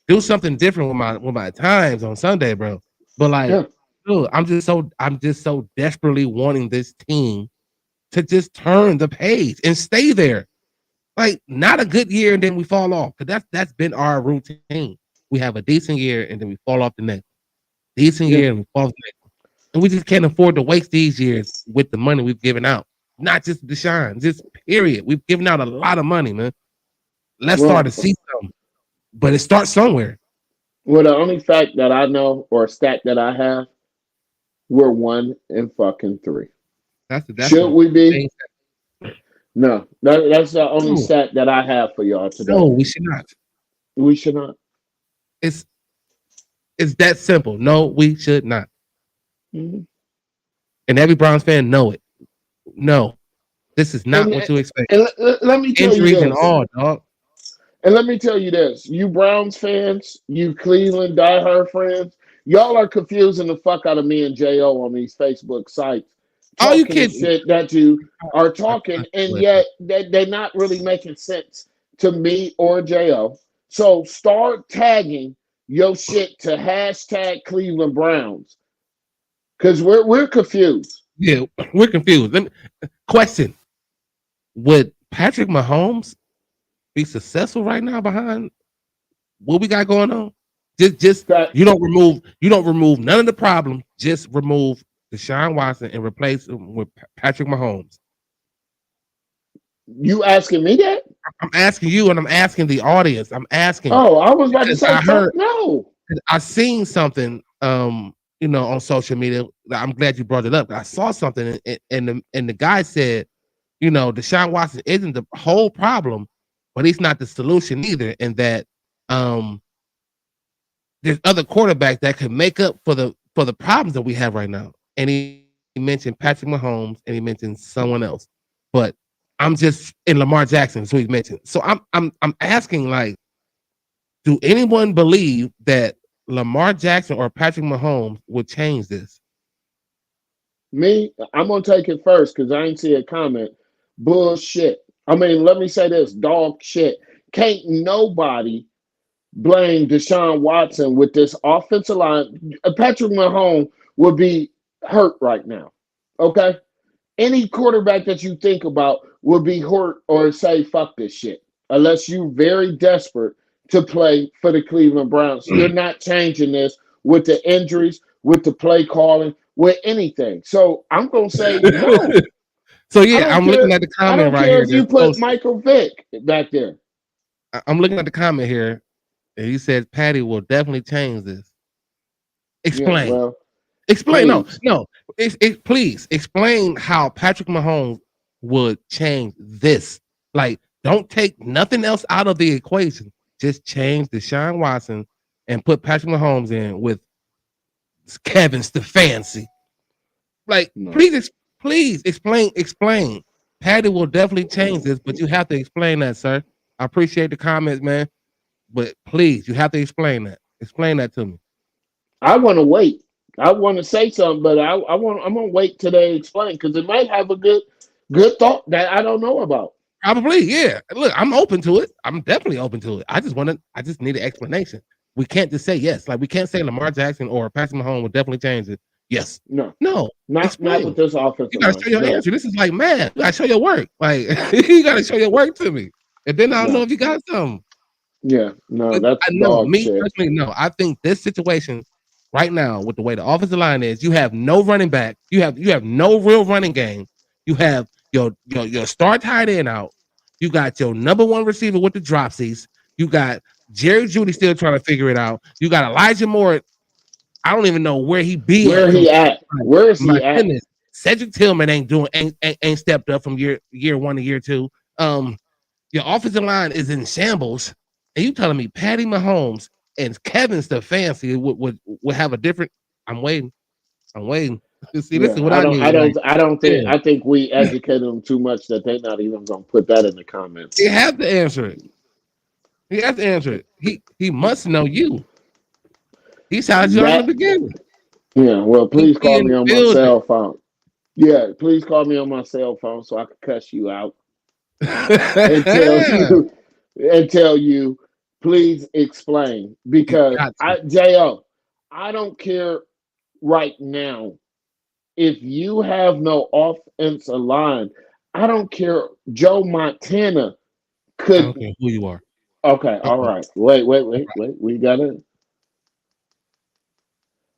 do something different with my times on Sunday, bro. But like, Yeah, dude, I'm just so desperately wanting this team to just turn the page and stay there. Like, not a good year and then we fall off. Because that's been our routine. We have a decent year and then we fall off the next. Decent yeah. year and we fall off the next. And we just can't afford to waste these years with the money we've given out. Not just Deshaun, just period. We've given out a lot of money, man. Let's start to Well, see something. But it starts somewhere. well, the only fact that I know or stat that I have we're 1-3. That's Should the we be? thing. No. That's the only No, stat that I have for y'all today. no, we should not. We should not. It's it's that simple. No, we should not. Mhm. And every Browns fan know it. No, this is not And, what you expect. and let me tell you Injuries and this. all, dog. And let me tell you this, you Browns fans, you Cleveland diehard friends, y'all are confusing the fuck out of me and Jo on these Facebook sites, Oh, you talking the kidding? shit that you are talking, and Listen, yet they're not really making sense to me or Jo. So start tagging your shit to hashtag Cleveland Browns, because we're confused. yeah, we're confused. Question: would Patrick Mahomes be successful right now behind what we got going on? Just That you don't remove none of the problem. Just remove Deshaun Watson and replace him with Patrick Mahomes. you asking me that? I'm asking you, and I'm asking the audience. I'm asking Oh, I was about to because say fuck no. I seen something, on social media. I'm glad you brought it up. I saw something, and the guy said, Deshaun Watson isn't the whole problem, but he's not the solution either, and that um, there's other quarterbacks that could make up for the problems that we have right now. And he mentioned Patrick Mahomes, and he mentioned someone else, but I'm just in Lamar Jackson, is who he mentioned. So I'm asking, like, do anyone believe that Lamar Jackson or Patrick Mahomes would change this? Me, I'm gonna take it first because I ain't see a comment. Bullshit. I mean, let me say this: dog shit. Can't nobody blame Deshaun Watson with this offensive line. Patrick Mahomes would be hurt right now. Okay, any quarterback that you think about would be hurt or say fuck this shit unless you're very desperate to play for the Cleveland Browns. You're not changing this with the injuries, with the play calling, with anything. So I'm gonna say no. So I yeah, don't I'm care. looking at the I comment don't right care here. if you That's put posted. Michael Vick back there. I'm looking at the comment here, and he said Patty will definitely change this. Yeah, Explain. well, Explain. No, please. no. Please explain how Patrick Mahomes would change this. Like, don't take nothing else out of the equation. Just change Deshaun Watson and put Patrick Mahomes in with Kevin Stefanski. Like, No. please explain. Patty will definitely change this, but you have to explain that, sir. I appreciate the comments, man, but please, you have to explain that. Explain that to me. I want to wait. I want to say something, but I'm gonna wait till they explain because it might have a good thought that I don't know about. Probably, yeah. Look, I'm open to it. I'm definitely open to it. I just need an explanation. We can't just say yes. Like, we can't say Lamar Jackson or Patrick Mahomes will definitely change it. Yes. No, No. not with Explain. this You offensive gotta line. show your No, answer. This is like, man, you gotta show your work. Like, you gotta show your work to me. And then I'll know no, if you got something. yeah, no. But That's I know, dog me shit. personally, no. I think this situation right now, with the way the offensive line is, you have no running back, you have no real running game. You have your star tight end out. You got your number one receiver with the dropsies. You got Jerry Judy still trying to figure it out. You got Elijah Moore. I don't even know where he be Where at he sometimes. at? Like, Where is my he at? goodness, Cedric Tillman ain't stepped up from year one to year two. Your offensive line is in shambles, and you telling me Patty Mahomes and Kevin Stefanski would have a different? I'm waiting. I'm waiting. See, this Yeah, is what I need. Like, I don't think. yeah, I think we educated them too much that they're not even gonna put that in the comments. he has to answer it. He has to answer it. He must know you. He shouted you out in the That beginning. yeah. Well, He, please he call in me the on my building. cell phone. Yeah, please call me on my cell phone so I can cuss you out and tell you and tell you, please explain You because got to. I don't care right now if you have no offensive line. I don't care. Joe Montana I could. don't care who you are. Okay, all Uh-oh. right. Wait. We got it.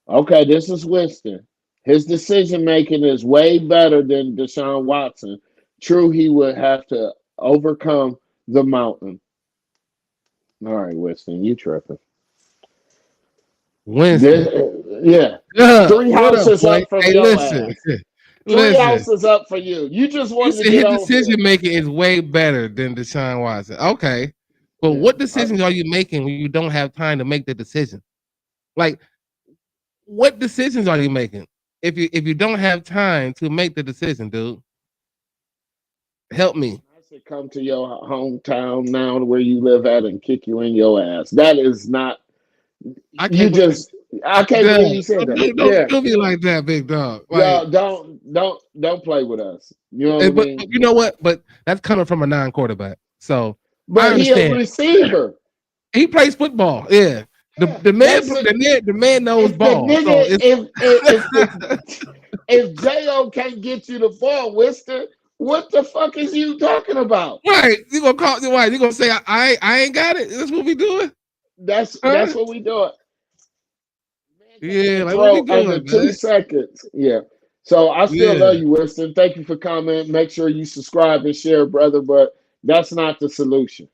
Okay, this is Winston. His decision making is way better than Deshaun Watson. True, he would have to overcome the mountain. All right, Winston, you tripping. Winston. Yeah. Three What up, houses boy? up from Hey, your listen. ass. Three Listen. houses up for you. You just You wanted said to get his on here. decision making is way better than Deshaun Watson. Okay. But what decisions are you making when you don't have time to make the decision? Like, what decisions are you making? If you don't have time to make the decision, dude, help me. I said come to your hometown now where you live at and kick you in your ass. That is not I you can't believe just I can't Duh, believe you said that. don't Yeah. do me like that, big dog. Like, Yeah, don't play with us. You know what I but mean? you know what? But that's coming from a non-quarterback. So I But he a understand. receiver. He plays football. Yeah. The Yeah, the man that's a, the man knows if the ball. So nigga it's if Jo can't get you the ball, Wister, what the fuck is you talking about? right. You gonna call why? You gonna say I ain't got it? That's what we doing? That's Huh? what we doing. Man can't Yeah, even like what we throw under doing, man? 2 seconds. Yeah. So I still Yeah, love you, Winston. Thank you for commenting. Make sure you subscribe and share, brother. But that's not the solution.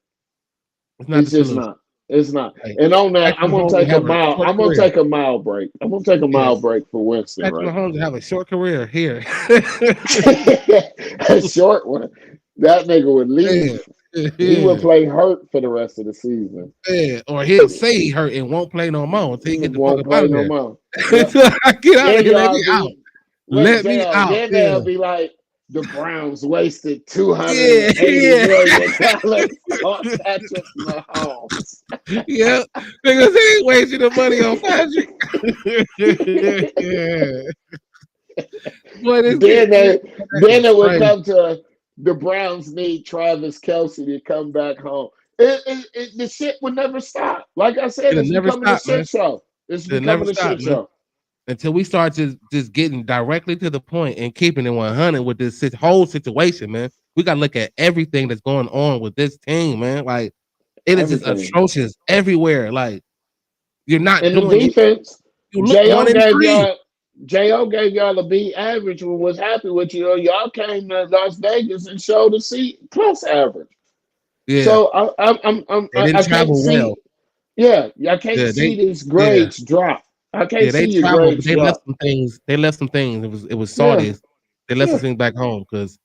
it's not the It's just solution. not. It's not. Hey, And on that, Patrick Mahomes will have a short I'm gonna career. take a mile break. I'm gonna take a Yeah, mile break for Winston Patrick right Mahomes will have a short career here. now. A short one. That nigga would yeah, leave. He would yeah, play hurt for the rest of the season. yeah. Or he'll say he hurt and won't play no more until he get the fuck Won't up out play of no there. more. Yep. Get out of Then here. Let y'all me out. be wait, Let me JL. out. Then Yeah. they'll be like, the Browns wasted $280 Yeah, yeah, million on Patrick Mahomes. yeah. Because they ain't wasting the money on Patrick. Yeah. Boy, this Then kid, they that then is it would crazy. come to the Browns need Travis Kelsey to come back home. The shit would never stop. Like I said, It'll it's never becoming a stop, man. shit show. It's It'll never becoming a stop, shit man. show. Until we start just getting directly to the point and keeping it 100 with this whole situation, man. We gotta look at everything that's going on with this team, man. Like it is just Everything. atrocious everywhere. Like you're not And the doing defense, you look one Jo and gave three. y'all Jo gave y'all a B average and was happy with you. Y'all came to Las Vegas and showed a C plus average. Yeah, So they didn't I can't travel well. see. Yeah, I can't Yeah, see these yeah, grades drop. I can't yeah, they see your traveled, but grades they left drop. some things. They left some things. It was Yeah, salty. They left some yeah, things back home because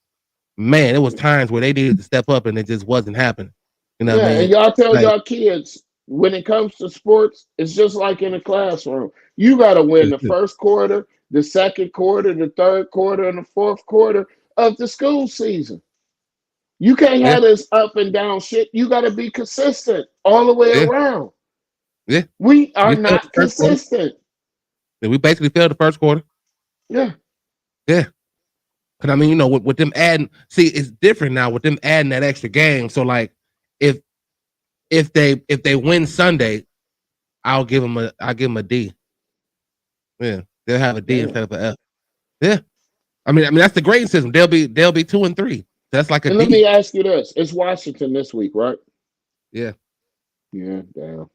man, it was times where they needed to step up and it just wasn't happening. You know what I yeah. And mean? y'all tell Like y'all kids when it comes to sports, it's just like in a classroom. You got to win the first quarter, the second quarter, the third quarter, and the fourth quarter of the school season. You can't yeah, have this up and down shit. You got to be consistent all the way yeah, around. yeah. We are We failed the not first quarter. consistent. Yeah, we basically failed the first quarter. Yeah. Yeah. Cause I mean, with them adding, see, it's different now with them adding that extra game. So like, if if they win Sunday, I'll give them a D. Yeah, they'll have a D Damn. instead of an F. Yeah, I mean that's the grading system. They'll be 2 and 3. That's like a And let me D. ask you this: it's Washington this week, right? Yeah, Yeah, damn.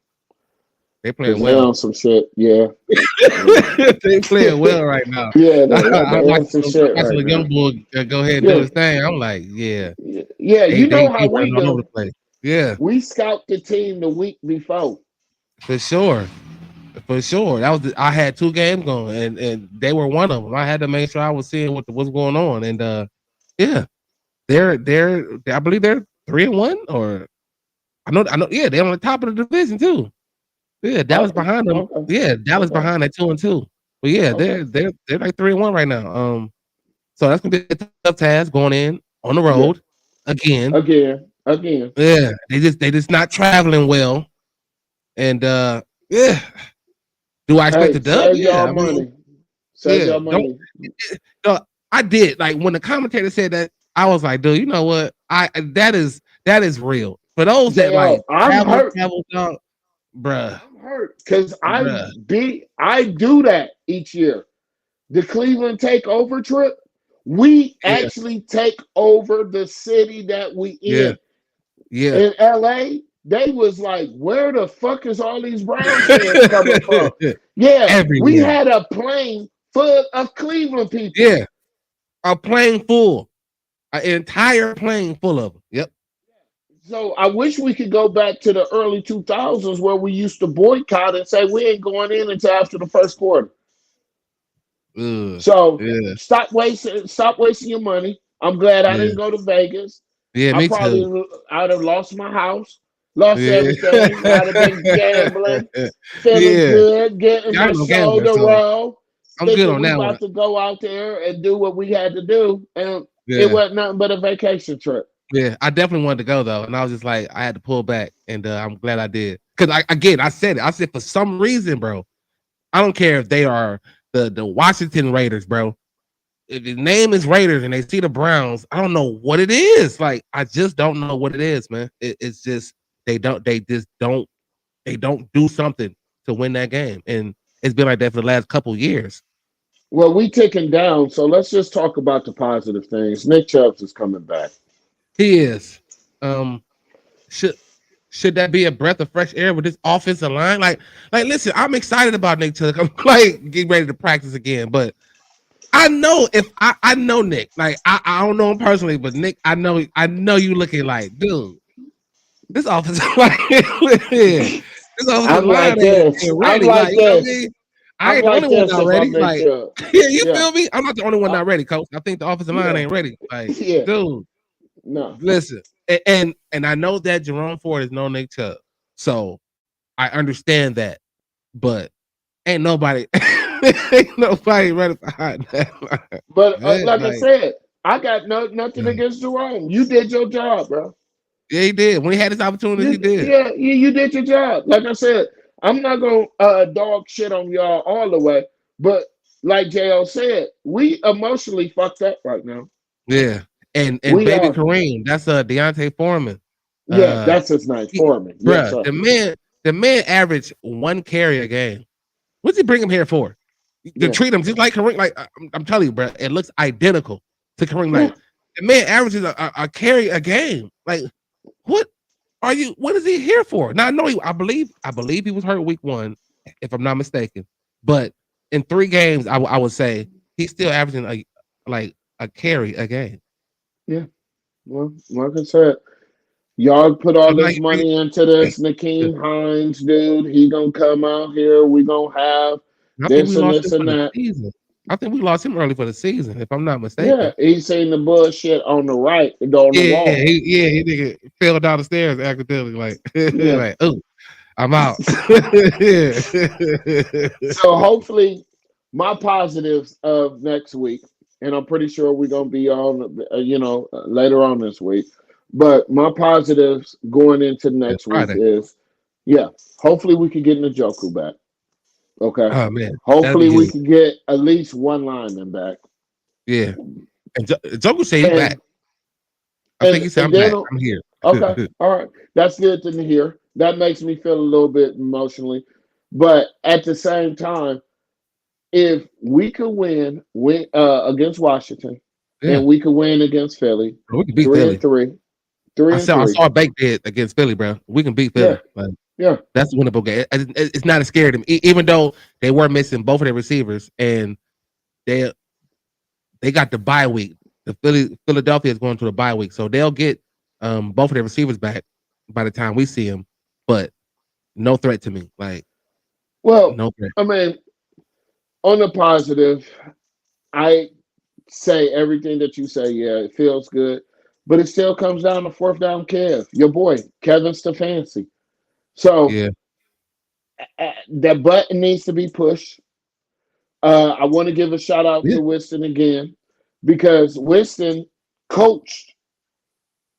they playing Because they're well. on some shit. Yeah. Yeah. They playing well right now. Yeah, I they watch on some shit right a now. young boy go ahead and do Yeah. his thing. I'm like, yeah, Yeah, they you they know how they we running all over do. the place. Yeah, We scout the team the week before. for sure. For sure, I had 2 games going, and they were one of them. I had to make sure I was seeing what's going on, and yeah, they're I believe they're 3-1, or I know, yeah, they're on the top of the division too. Yeah, Dallas Okay. behind them. Okay. Yeah, Dallas Okay. behind at 2-2. But yeah, Okay. they're like 3-1 right now. So that's gonna be a tough task going in on the Yeah. road again. Again. Yeah, they just not traveling well, and yeah. Do I expect Hey, a dub? save Yeah, y'all I mean, money. Save yeah. y'all money. No, I did. Like when the commentator said that, I was like, dude, you know what? That is real. For those that like JL, I'm travel, hurt. dog, bruh, I'm hurt because bruh. I do that each year. The Cleveland takeover trip, we Yeah, actually take over the city that we yeah, in. yeah. In LA, they was like, where the fuck is all these Browns fans coming from? Yeah, we Everywhere. had a plane full of Cleveland people. Yeah, a plane full, an entire plane full of them. Yep. So I wish we could go back to the early 2000s where we used to boycott and say we ain't going in until after the first quarter. Ugh. So Yeah. stop wasting your money. I'm glad I Yeah. didn't go to Vegas. Yeah, me too. I'd have lost my house, lost Yeah. everything. I'd have been gambling, feeling Yeah. good, getting Yeah, my I'm no gambler, shoulder so roll, I'm good thinking on we that one. about to go out there and do what we had to do. And it Yeah. wasn't nothing but a vacation trip. Yeah. I definitely wanted to go though. And I was just like, I had to pull back. And I'm glad I did. Cause I said it. I said for some reason, bro, I don't care if they are the Washington Raiders, bro. If the name is Raiders and they see the Browns, I don't know what it is. Like, I just don't know what it is, man. It's just they don't do something to win that game. And it's been like that for the last couple years. Well, we taken down, so let's just talk about the positive things. Nick Chubbs is coming back. He is. Um, should should that be a breath of fresh air with this offensive line? Like, listen, I'm excited about Nick Chubb. I'm like getting ready to practice again, but I know if I know Nick, like I don't know him personally, but Nick, I know you looking like, dude, this offensive line, yeah, this offensive I'm line like ain't this. I'm ready. like Like, you know what I this. mean? I I'm ain't the like only one this not if ready. I'm Nick Like, Chubb. yeah, you Yeah. feel me? I'm not the only one Uh, not ready, coach. I think the offensive line yeah. ain't ready. Like, Yeah. dude, No. listen, and I know that Jerome Ford is no Nick Chubb, so I understand that, but ain't nobody, ain't nobody ready behind that line. But Man, like I like, said, I got nothing yeah. against Jerome. You did your job, bro. Yeah, he did. When he had his opportunities, he did. You did your job. Like I said, I'm not gonna dog shit on y'all all the way, but like JL said, we emotionally fucked up right now. Yeah. And We baby are. Kareem, that's Deontay Foreman. Yeah, Uh that's his name, he, Foreman. Yes, bruh, sir. the man averaged one carry a game. What's he bring him here for? To Yeah, treat him just like Kareem. Like I'm telling you, bro, it looks identical to Kareem. yeah. Like the man averages a carry a game. Like what what is he here for? Now I know I believe he was hurt week one, if I'm not mistaken. But in 3 games, I would say he's still averaging like a carry a game. Yeah. Well, like I said, y'all put all And this like money into this Nakeem Hines dude. He gonna come out here. We gonna have I think we this and lost this him and for the that. season. I think we lost him early for the season, if I'm not Yeah, mistaken. he seen the bullshit on the right and on the Yeah, wall. he nigga fell down the stairs accidentally, like Yeah. like, oh, I'm out. Yeah. So hopefully, my positives of next week, and I'm pretty sure we're gonna be on, later on this week. But my positives going into It's next week Friday. is, yeah, hopefully we can get Njoku back. Okay. Oh man, that'd be Hopefully we good. can get at least one lineman back. Yeah. And Joker said he's back. And I think he said and I'm then back. I'm here. okay, all right. That's good to hear. That makes me feel a little bit emotionally. But at the same time, if we could win against Washington Yeah. and we could win against Philly, We can beat three and Philly. three, three I and saw I three. saw Bake did against Philly, bro. We can beat Yeah, Philly. Like yeah, that's a winnable game. It's not a scary to me, even though they were missing both of their receivers and they they got the bye week. Philadelphia is going to the bye week, so they'll get both of their receivers back by the time we see them. But no threat to me. Like well, no threat. I mean, on the positive, I say everything that you say. Yeah, it feels good, but it still comes down to fourth down Kev, your boy Kevin Stefanski. So Yeah. that button needs to be pushed. I want to give a shout out Yeah. to Winston again because Winston coached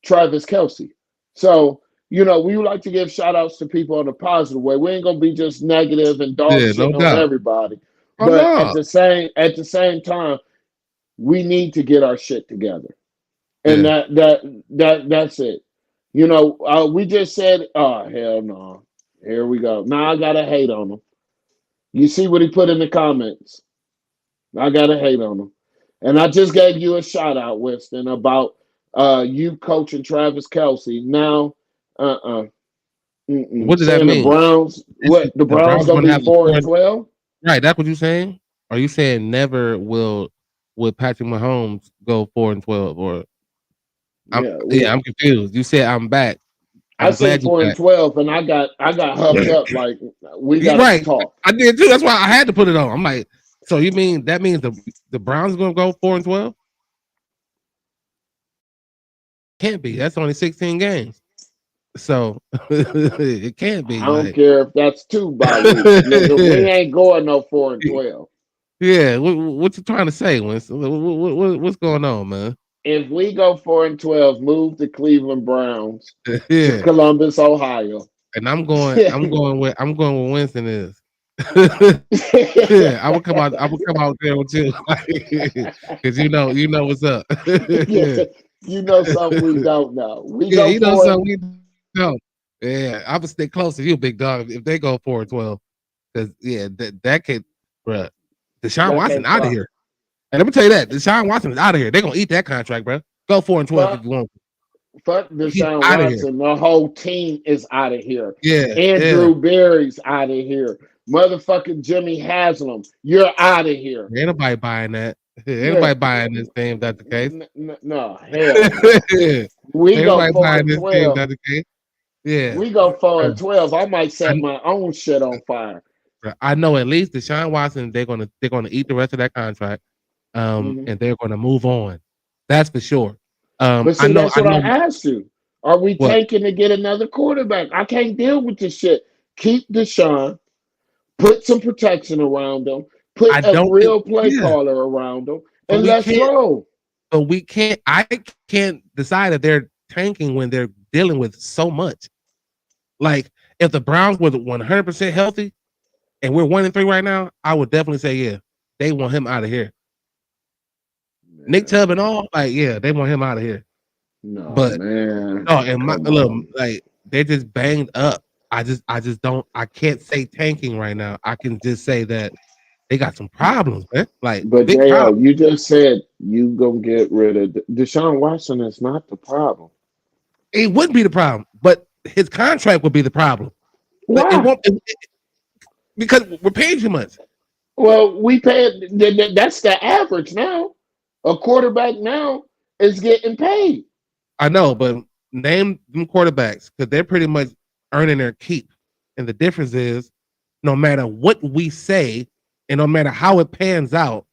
Travis Kelsey. So, we like to give shout outs to people in a positive way. We ain't gonna be just negative and dog Yeah, no shitting on doubt. everybody. Oh But at no. the same time, we need to get our shit together. And Yeah. that's it. We just said, oh hell no. Here we go. Now I gotta hate on him. You see what he put in the comments. I gotta hate on him. And I just gave you a shout out, Winston, about you coaching Travis Kelsey. Now, uh-uh. What does that Saying the mean? Browns, Listen, what the the Browns Browns are gonna gonna be have a 4 four and 12? right. That's what you're saying? Are you saying never will Patrick Mahomes go 4-12 or Yeah, I'm confused. You said I'm back. I I'm said glad you 4-12, and I got huffed up like we You're got to right. talk. I did too. That's why I had to put it on. I'm like, so you mean that means the Browns are gonna go 4-12? Can't be. That's only 16 games. So it can't be I don't like care if that's 2 bye weeks, nigga. We ain't going no 4-12. yeah. What you trying to say, Winston? What's going on, man? If we go 4-12, move the Cleveland Browns to Yeah. Columbus, Ohio. And I'm going with Winston is. Yeah, I would come out there with you. Cause you know what's up. Yeah, you know something we don't know. We Yeah, go you know for it. something we don't. Yeah, I would stay close to you, big dog, if they go 4-12. Because yeah, that could, bruh. Deshaun That Watson can't out of fly. here. And let me tell you that Deshaun Watson is out of here. They're gonna eat that contract, bro. Go 4-12 if Fuck, you want. fuck He's Deshaun out of here. Watson. The whole team is out of here. Yeah, yeah. Andrew Berry's out of here. Motherfucking Jimmy Haslam, you're out of here. Ain't nobody buying that. Ain't Yeah. nobody buying this thing if that's the case. No, hell no. Yeah. We Ain't go nobody buying this thing if 4-12. that's the case. Yeah. We go Bruh, 4-12. I might set I, my own shit on fire. I know at least Deshaun Watson, they're gonna eat the rest of that contract. Mhm. And they're gonna move on. That's for sure. But I see, that's what I know asked you. Are we what tanking to get another quarterback? I can't deal with this shit. Keep Deshaun, put some protection around him, put I a don't think real play yeah, caller around him, but and let's roll. we can't I can't decide that they're tanking when they're dealing with so much. Like if the Browns were 100% healthy and we're 1-3 right now, I would definitely say yeah, they want him out of here. Nick Chubb and all, like yeah, they want him out of here. No, But man. no, and my Come look, on. like they're just banged up. I just don't. I can't say tanking right now. I can just say that they got some problems, man. Like But big JL, problems. you just said you gonna get rid of Deshaun Watson is not the problem. It would be the problem, but his contract would be the problem. But it Why? won't because we're paying too much. Well, we pay that's the average now. A quarterback now is getting paid. I know, but name them quarterbacks because they're pretty much earning their keep. And the difference is, no matter what we say, and no matter how it pans out,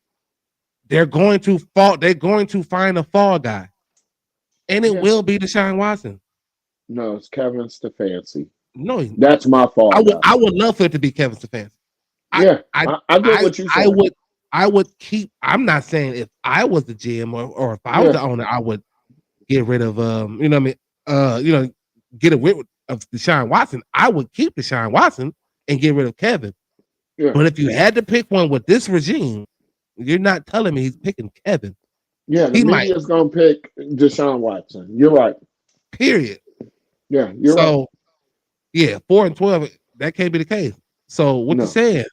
they're going to fall. They're going to find a fall guy, and it Yeah. will be Deshaun Watson. No, it's Kevin Stefanski. No, That's my fall guy. I would love for it to be Kevin Stefanski. Yeah, I get what you said. I would keep. I'm not saying if I was the GM or if I was Yeah, the owner, I would get rid of you know what I mean get rid of Deshaun Watson. I would keep Deshaun Watson and get rid of Kevin. yeah, But if you had to pick one with this regime, you're not telling me he's picking Kevin. yeah. The He might. media's gonna pick Deshaun Watson. You're right. Period. Yeah, you're right. So yeah, 4-12. That can't be the case. So what you No, saying?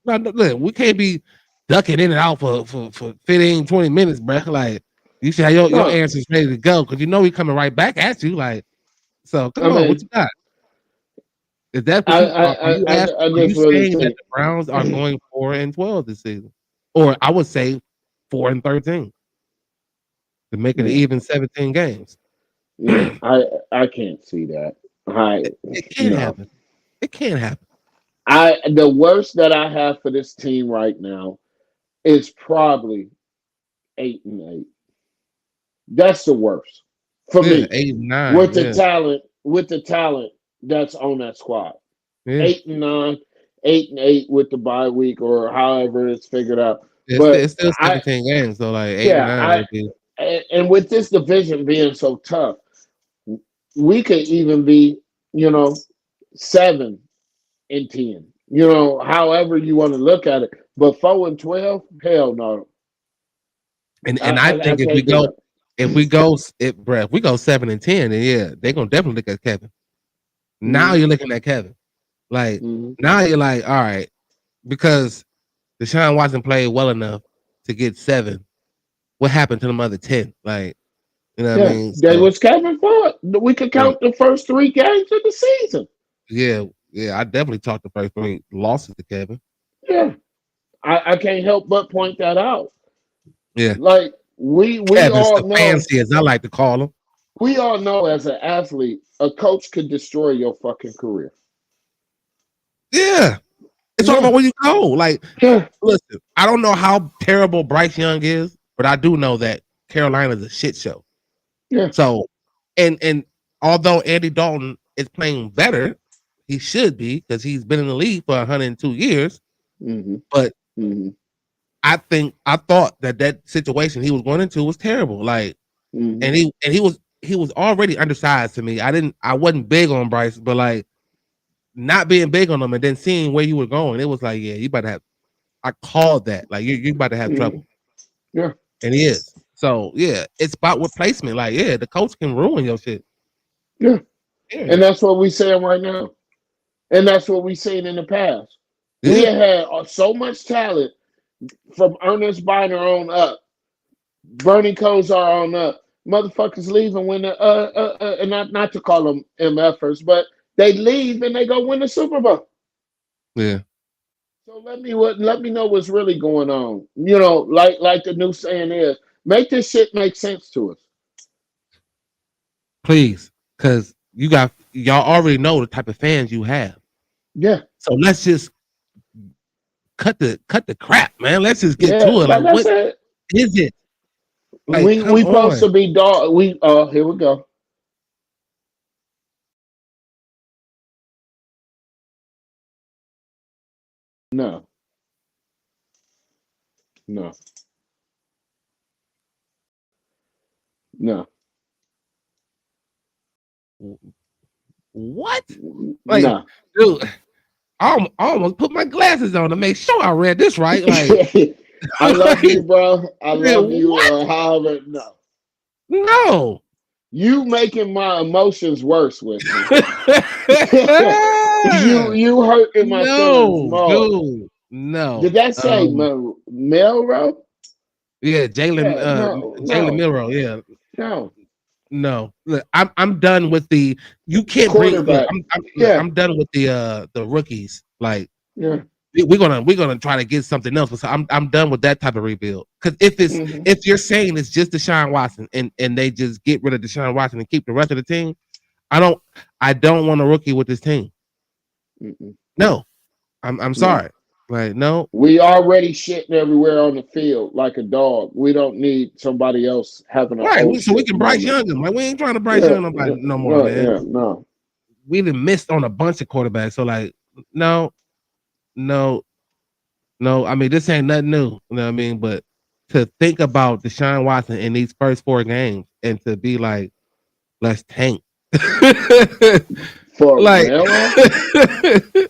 No, look, we can't be ducking in and out for 15, 20 minutes, bro. Like you should have your no. answers ready to go because you know he's coming right back at you. Like, so come I on, what mean, you got? Is that what you are you asking? I Are you just really saying that think the Browns are going 4-12 this season? Or I would say 4-13 to make it yeah, even 17 games. yeah. I can't see that. It can't No. happen. It can't happen. The worst that I have for this team right now is probably 8-8. That's the worst for Yeah, me 8-9. with the Yeah, talent that's on that squad. yeah. 8-9, 8-8 with the bye week or however it's figured out. It's, But it's still I 17 games, so like eight and yeah, nine I would be. and with this division being so tough, we could even be, 7-10. However you want to look at it. But 4-12, hell no. And I I think can't do it. if we go 7-10, then yeah, they're gonna definitely look at Kevin. Now Mhm, you're looking at Kevin. Like mhm. now you're like, all right, because Deshaun Watson played well enough to get 7. What happened to them other 10? Like, you know what I Yeah, mean? that So was Kevin Ford. We could yeah, count the first 3 games of the season. yeah, I definitely talked the first 3 losses to Kevin. Yeah, I can't help but point that out. Yeah. Like we Kevin all know. Stefanski, as I like to call him. We all know as an athlete, a coach could destroy your fucking career. Yeah. It's all Yeah, about where you go. Like, yeah, listen, I don't know how terrible Bryce Young is, but I do know that Carolina's a shit show. yeah. So, and although Andy Dalton is playing better, he should be because he's been in the league for 102 years. Mm-hmm. But Mm-hmm. I thought that situation he was going into was terrible. Like, Mm-hmm. and he was already undersized to me. I wasn't big on Bryce, but like not being big on him and then seeing where you were going, it was like, yeah, you about to have. I called that like you about to have Mm-hmm. trouble, Yeah, and he is. So yeah, it's about what placement. Like yeah, the coach can ruin your shit. yeah. Yeah, And that's what we saying right now. And that's what we seen in the past. We yeah. had so much talent from Ernest Biner on up, Bernie Kosar on up. Motherfuckers leaving when the and not to call them MFers, but they leave and they go win the Super Bowl. Yeah. So let me know what's really going on. You know, like the new saying is, make this shit make sense to us. Please, because y'all already know the type of fans you have. Yeah, So let's just cut the crap, man. Let's just get yeah. to it. Like, Like I what said, is it? Like, we come supposed on. to be dog. Here we go. No, no, no, What? Like, no. dude, I almost put my glasses on to make sure I read this right. Like, I love you, like, bro. I love you. what? However, no. No. You making my emotions worse with me. you hurting my feelings No, more. dude. No. Did that say Melro? Yeah, Yeah, no, Jalen no, Milrow. Yeah. no. No, look, I'm done with the. You can't bring. Look, Quarterback. look, Yeah, I'm done with the rookies. Like yeah. we're gonna try to get something else. But I'm done with that type of rebuild. Because Mm-hmm. if you're saying it's just Deshaun Watson and they just get rid of Deshaun Watson and keep the rest of the team, I don't want a rookie with this team. Mm-mm. No, I'm No. sorry. Like no, We already shitting everywhere on the field like a dog. We don't need somebody else having an right? oh So we shit can Bryce moment. Young him. Like we ain't trying to Bryce Yeah, Young nobody yeah, no more, no, man. yeah, no. We done missed on a bunch of quarterbacks. So like no, no. No, I mean this ain't nothing new. You know what I mean? But to think about Deshaun Watson in these first 4 games and to be like, let's tank. For like Melro?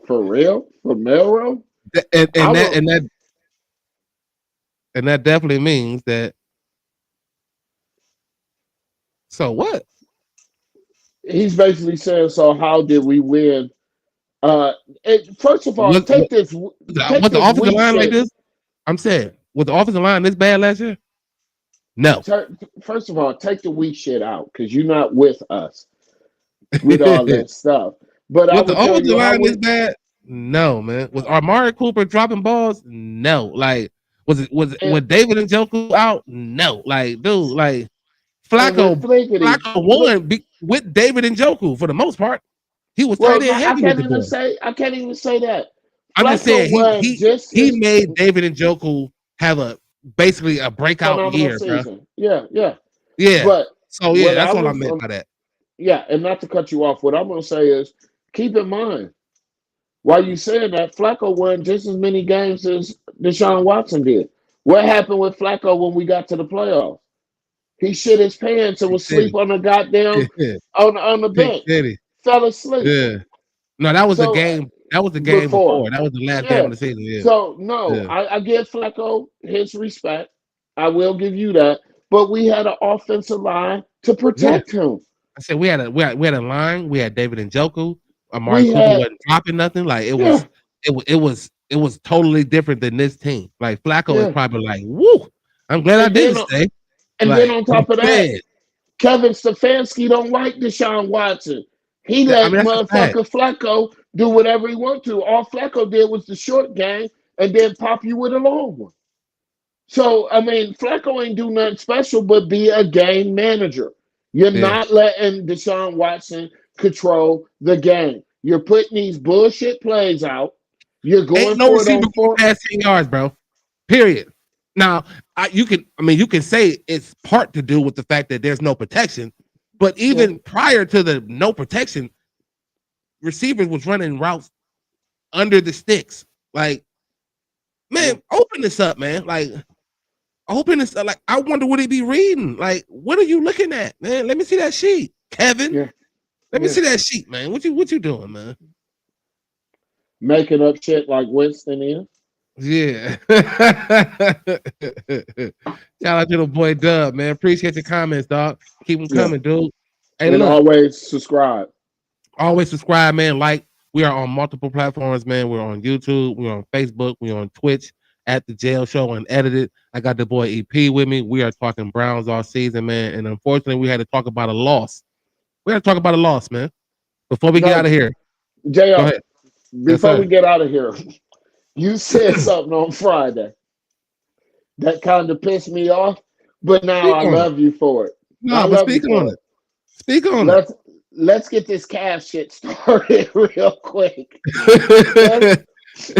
For real? For Melro? and, I and that will. and that and that definitely means that so what? He's basically saying, so how did we win? Uh, first of all, What take what this take was the this offensive weak line like shit. this? I'm saying, was the offensive line this bad last year? No. First of all, take the weak shit out because you're not with us with all that stuff. But I Was the will tell offensive you how line this we. bad? No, man. Was Amari Cooper dropping balls? No. Like, And, was David and Joku out? No. Like, dude, like and with Flacco Flickety, look. won with David and Joku for the most part. He was tight Well, end I heavy with can't the even boy. say. I can't even say that. I'm just Flacco saying won just he as made David and Joku have basically a breakout phenomenal year, bro. season. Yeah, yeah. Yeah. But So yeah, what I that's all I was meant by that. yeah, and not to cut you off, what I'm going to say is keep in mind while you saying that Flacco won just as many games as Deshaun Watson did. What happened with Flacco when we got to the playoffs? He shit his pants and Pick was asleep City. on the goddamn Yeah. on the Pick bench. City. Fell asleep. Yeah. No, that was the So game. That was the game before, before. That was the last game yeah. of the season. Yeah. So no, Yeah. I give Flacco his respect. I will give you that. But we had an offensive line to Yeah. protect him. I said we had a line. We had David and Joku. Amari We Cooper had wasn't dropping nothing. Like yeah, it was totally different than this team. Like Flacco is yeah. probably like, woo. I'm glad I And then didn't stay. and then Like on I'm top of that, glad. Kevin Stefanski don't like Deshaun Watson. He I let mean that's a fact. motherfucker Flacco do whatever he want to. All Flacco did was the short game and then pop you with a long one. So I mean, Flacco ain't do nothing special but be a game manager. You're Yeah. not letting Deshaun Watson control the game. You're putting these bullshit plays out. You're Ain't going no for it receiver on going four. past 10 yards, bro. Period. Now, you can say it's part to do with the fact that there's no protection, but Yeah, even prior to the no protection, receivers was running routes under the sticks. Like, yeah, man, open this up, man. Like, open this up. Like, I wonder what he be reading. Like, what are you looking at, man? Let me see that sheet, Kevin. yeah, Let me yeah. see that sheet, man. What you doing, man? Making up shit like Winston is. Yeah. Shout out to the boy Dub, man. Appreciate your comments, dog. Keep them Yeah. coming, dude. Hey, And look, always subscribe. always subscribe, man. Like, we are on multiple platforms, man. We're on YouTube, we're on Facebook, we're on Twitch at the Jail Show Unedited. I got the boy EP with me. We are talking Browns all season, man. And unfortunately, we had to talk about a loss. We had to talk about a loss, man. Before we get No, out of here, go JL, ahead. Yes, before we sir. get out of here, you said something on Friday that kind of pissed me off, but now Speak I on it. love you for it. I No, but love you speak on for it. it. Speak on it. Let's get this cash shit started real quick. Let's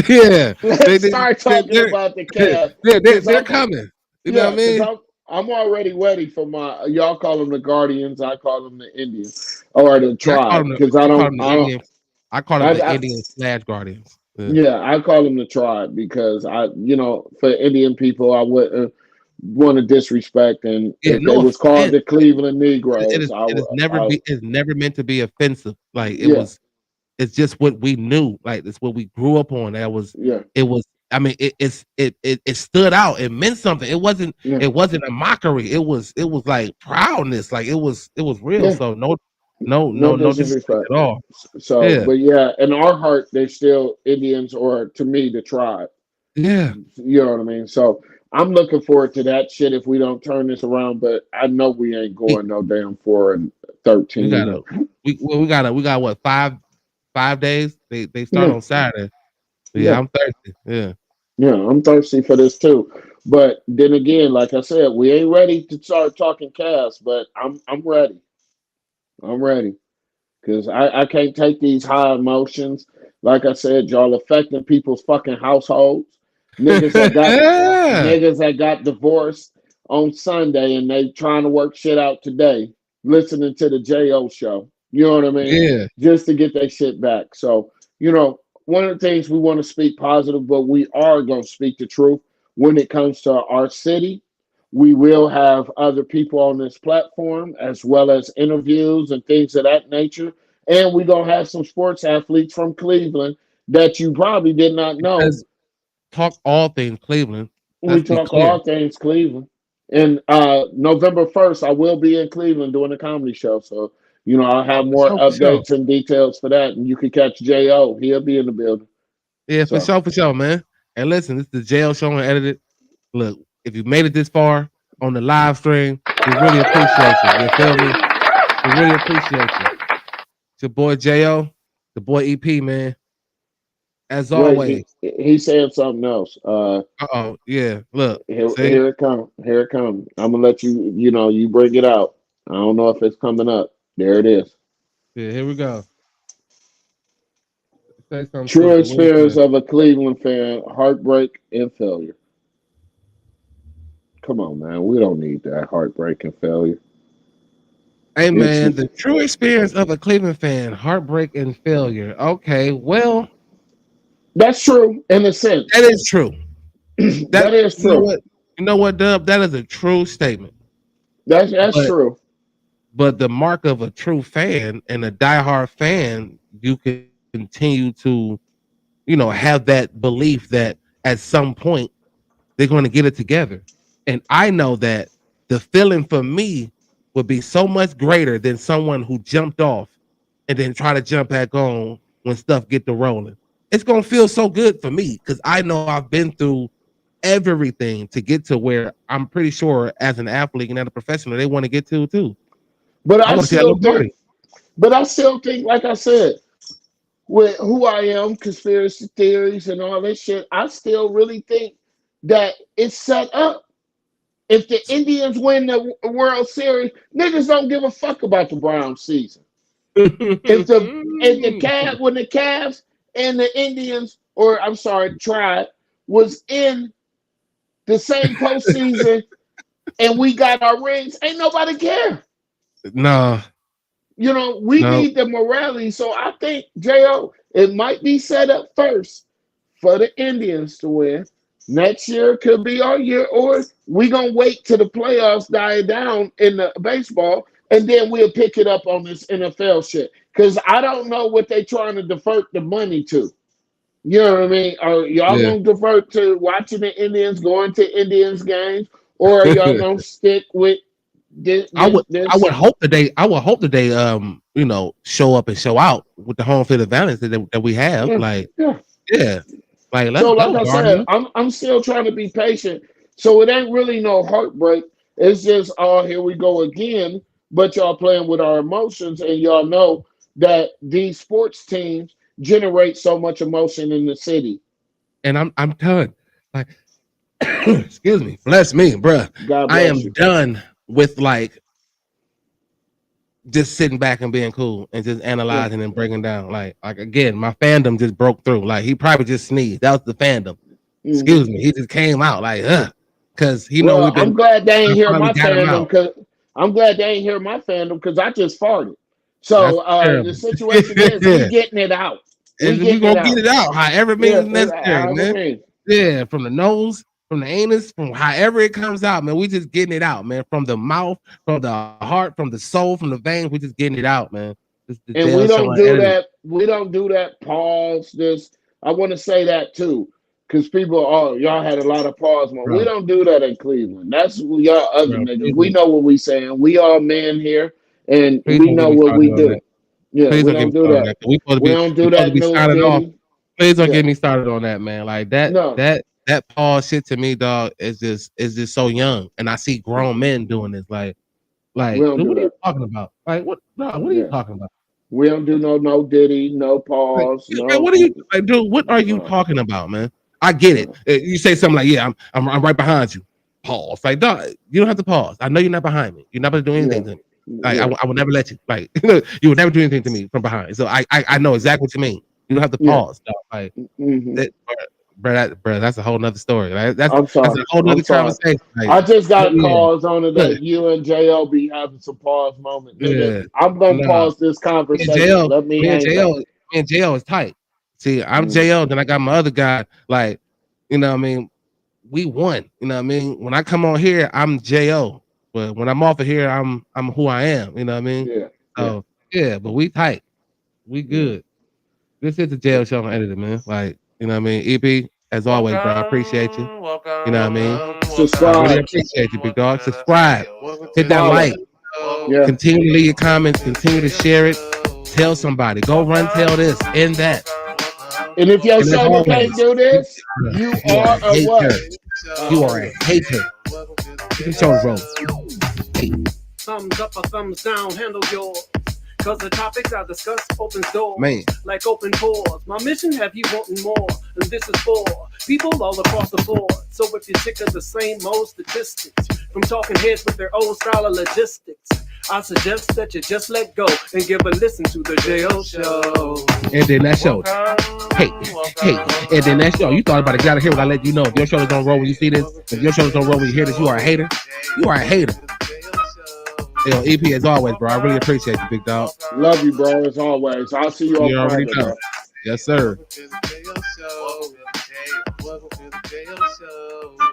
Yeah, they let's they start they talking about the cash because they're coming. You know what I because mean? I'm already ready for my y'all call them the Guardians, I call them the Indians or the Yeah, tribe because I call them the I don't Indian. I call them the I Indian slash Guardians. Yeah, yeah, I call them the tribe because for Indian people, I wouldn't want to disrespect, and yeah. if they No was called offense. the Cleveland It Negroes, is it is never I it's never meant to be offensive. Like it yeah, was. It's just what we knew. Like it's what we grew up on. That was. yeah, It was. I mean, it stood out. It meant something. It wasn't. yeah, It wasn't a mockery. It was like proudness. Like it was real. yeah. So no No no disrespect disrespect. at all. So, Yeah. but yeah, in our heart, they're still Indians, or to me, the tribe. Yeah. You know what I mean? So I'm looking forward to that shit if we don't turn this around. But I know we ain't going no damn 4-13. We got a we got what 5 days? They start Yeah, on Saturday. Yeah, yeah. I'm thirsty. Yeah. Yeah, I'm thirsty for this too. But then again, like I said, we ain't ready to start talking cast, but I'm ready. I'm ready. Because I can't take these high emotions. Like I said, y'all affecting people's fucking households. Niggas that got Yeah. niggas that got divorced on Sunday and they trying to work shit out today, listening to the J.O. show. You know what I mean? Yeah. Just to get their shit back. So, one of the things we want to speak positive, but we are going to speak the truth when it comes to our city. We will have other people on this platform as well as interviews and things of that nature. And we're going to have some sports athletes from Cleveland that you probably did not know. Because talk all things Cleveland. We Let's be talk clear. all things Cleveland. And November 1st, I will be in Cleveland doing a comedy show. So, I'll Oh, have more for sure. updates and details for that. And you can catch J.O. He'll be in the building. Yeah, So, for sure, man. And listen, this is the jail show and edited. Look, if you made it this far on the live stream, we really appreciate you. You feel me? We really appreciate you. It's your boy Jo, the boy EP, man. As wait, always. he said something else. Oh, yeah. Look, Here, see? here it come. Here it come. I'm gonna let you. You bring it out. I don't know if it's coming up. There it is. Yeah, here we go. Say something True stupid. What is experience that? of a Cleveland fan: heartbreak and failure. Come on, man. We don't need that heartbreak and failure. Hey It's man, the true experience of a Cleveland fan, heartbreak and failure. Okay, well, that's true in a sense. that is true. That That is you know true. what? You know what, Dub? That is a true statement. That's But true. the mark of a true fan and a diehard fan, you can continue to, have that belief that at some point they're going to get it together. And I know that the feeling for me would be so much greater than someone who jumped off and then try to jump back on when stuff get to rolling. It's going to feel so good for me because I know I've been through everything to get to where I'm pretty sure as an athlete and as a professional, they want to get to too. But I I want to see that still little think. party. But I still think, like I said, with who I am, conspiracy theories and all this shit, I still really think that it's set up. If the Indians win the World Series, niggas don't give a fuck about the Browns season. When the Cavs and the Indians, or I'm sorry, Tribe, was in the same postseason and we got our rings, ain't nobody care. No, You know, we no. need the morality. So I think, J.O., it might be set up first for the Indians to win. Next year could be our year, or we gonna wait till the playoffs die down in the baseball, and then we'll pick it up on this NFL shit. Because I don't know what they trying to divert the money to. You know what I mean? Are y'all Yeah. gonna divert to watching the Indians, going to Indians games, or are y'all gonna stick with this? I would hope that they show up and show out with the home field advantage that we have. Yeah, Like, yeah. yeah. Like, let's So, go, like I Gardner. said, I'm still trying to be patient. So it ain't really no heartbreak. It's just, oh, here we go again. But y'all playing with our emotions, and y'all know that these sports teams generate so much emotion in the city. And I'm done. Like, excuse me, bless me, bruh. God I am bless you. done with like just sitting back and being cool and just Yeah. analyzing and breaking down. Like again, my fandom just broke through. Like he probably just sneezed. That was the fandom. Mhm. Excuse me. He just came out like, because Well, we've been I'm glad they ain't hear finally my got him fandom out. because I just farted. That's So terrible. the situation is we getting it out. And We we getting it gonna get out. it out however means necessary, However man. means. Yeah, from the nose, from the anus, from however it comes out, man. We just getting it out, man. From the mouth, from the heart, from the soul, from the veins. We just getting it out, man. This the And we Dale Show don't do Unedited. that. We don't do that. Pause. This. I want to say that too, because people, oh, y'all had a lot of pause. We Bro, don't do that in Cleveland. That's y'all other bro, niggas. please We know what we saying. We all men here, and we don't get know me what we started on that. do. Yeah, Please we don't get don't me do started on that. that. We We don't do supposed to that. be No signing off. Diddy. Please don't Yeah. get me started on that, man. Like that No. pause shit to me, dog, is just so young. And I see grown men doing this. Like, We don't dude, do what are you that. talking about? Like, what are you Yeah. talking about? We don't do no Diddy, no Like, pause, yeah, man, no. what are you like, dude? What are you No. talking about, man? I get it. You say something like, "Yeah, I'm right behind you." Pause. Like, dog, you don't have to pause. I know you're not behind me. You're not going to do anything to me. Like, Yeah. I would never let you. Like, you would never do anything to me from behind. So I know exactly what you mean. You don't have to Yeah. pause, dog. Like, Mhm. bro, that's a whole nother story. Like, that's I'm a sorry. whole I'm nother sorry. conversation. Like, I just got yeah, calls on it look, that you and JL be having some pause moment. Nigga, yeah, I'm gonna nah. pause this Me and conversation. JL, Let me me and hang up. JL, me and JL is tight. See, I'm Mm. JL, then I got my other guy. Like, you know what I mean? We won. You know what I mean? When I come on here, I'm JO. But when I'm off of here, I'm who I am. You know what I mean? Yeah. So yeah, but we tight. We good. This is the jail show edited, man. Like, you know what I mean? EP, as always, bro. I appreciate you. Welcome, You know what I mean? welcome, Subscribe. I really welcome. appreciate you, big dog. Subscribe. Hit that Follow. like. Yeah. Continue to leave your comments. Continue to share it. Tell somebody. Go run, tell this, and that. And if your And as shoulder can't always, do this, you you are are a a what? hater. You are a hater. You can show roll. Hey. Thumbs up or thumbs down, handle yours. Cause the topics I discuss opens doors, Man. like open pores. My mission have you wanting more, and this is for people all across the board. So if you're sick of the same old statistics, from talking heads with their old style of logistics, I suggest that you just let go and give a listen to the J.O. Show. And then that show. Hey, and then that show. You thought about it, get out of here when I let you know. If your shoulders don't roll when you see this, if your shoulders don't roll when you hear this, you are a hater. You are a hater. Yo, EP as always, bro. I really appreciate you, big dog. Love you, bro, as always. I'll see you on You already Friday, know. bro. Yes, sir. Welcome to the Thej.Oshow. Welcome to the Thej.Oshow.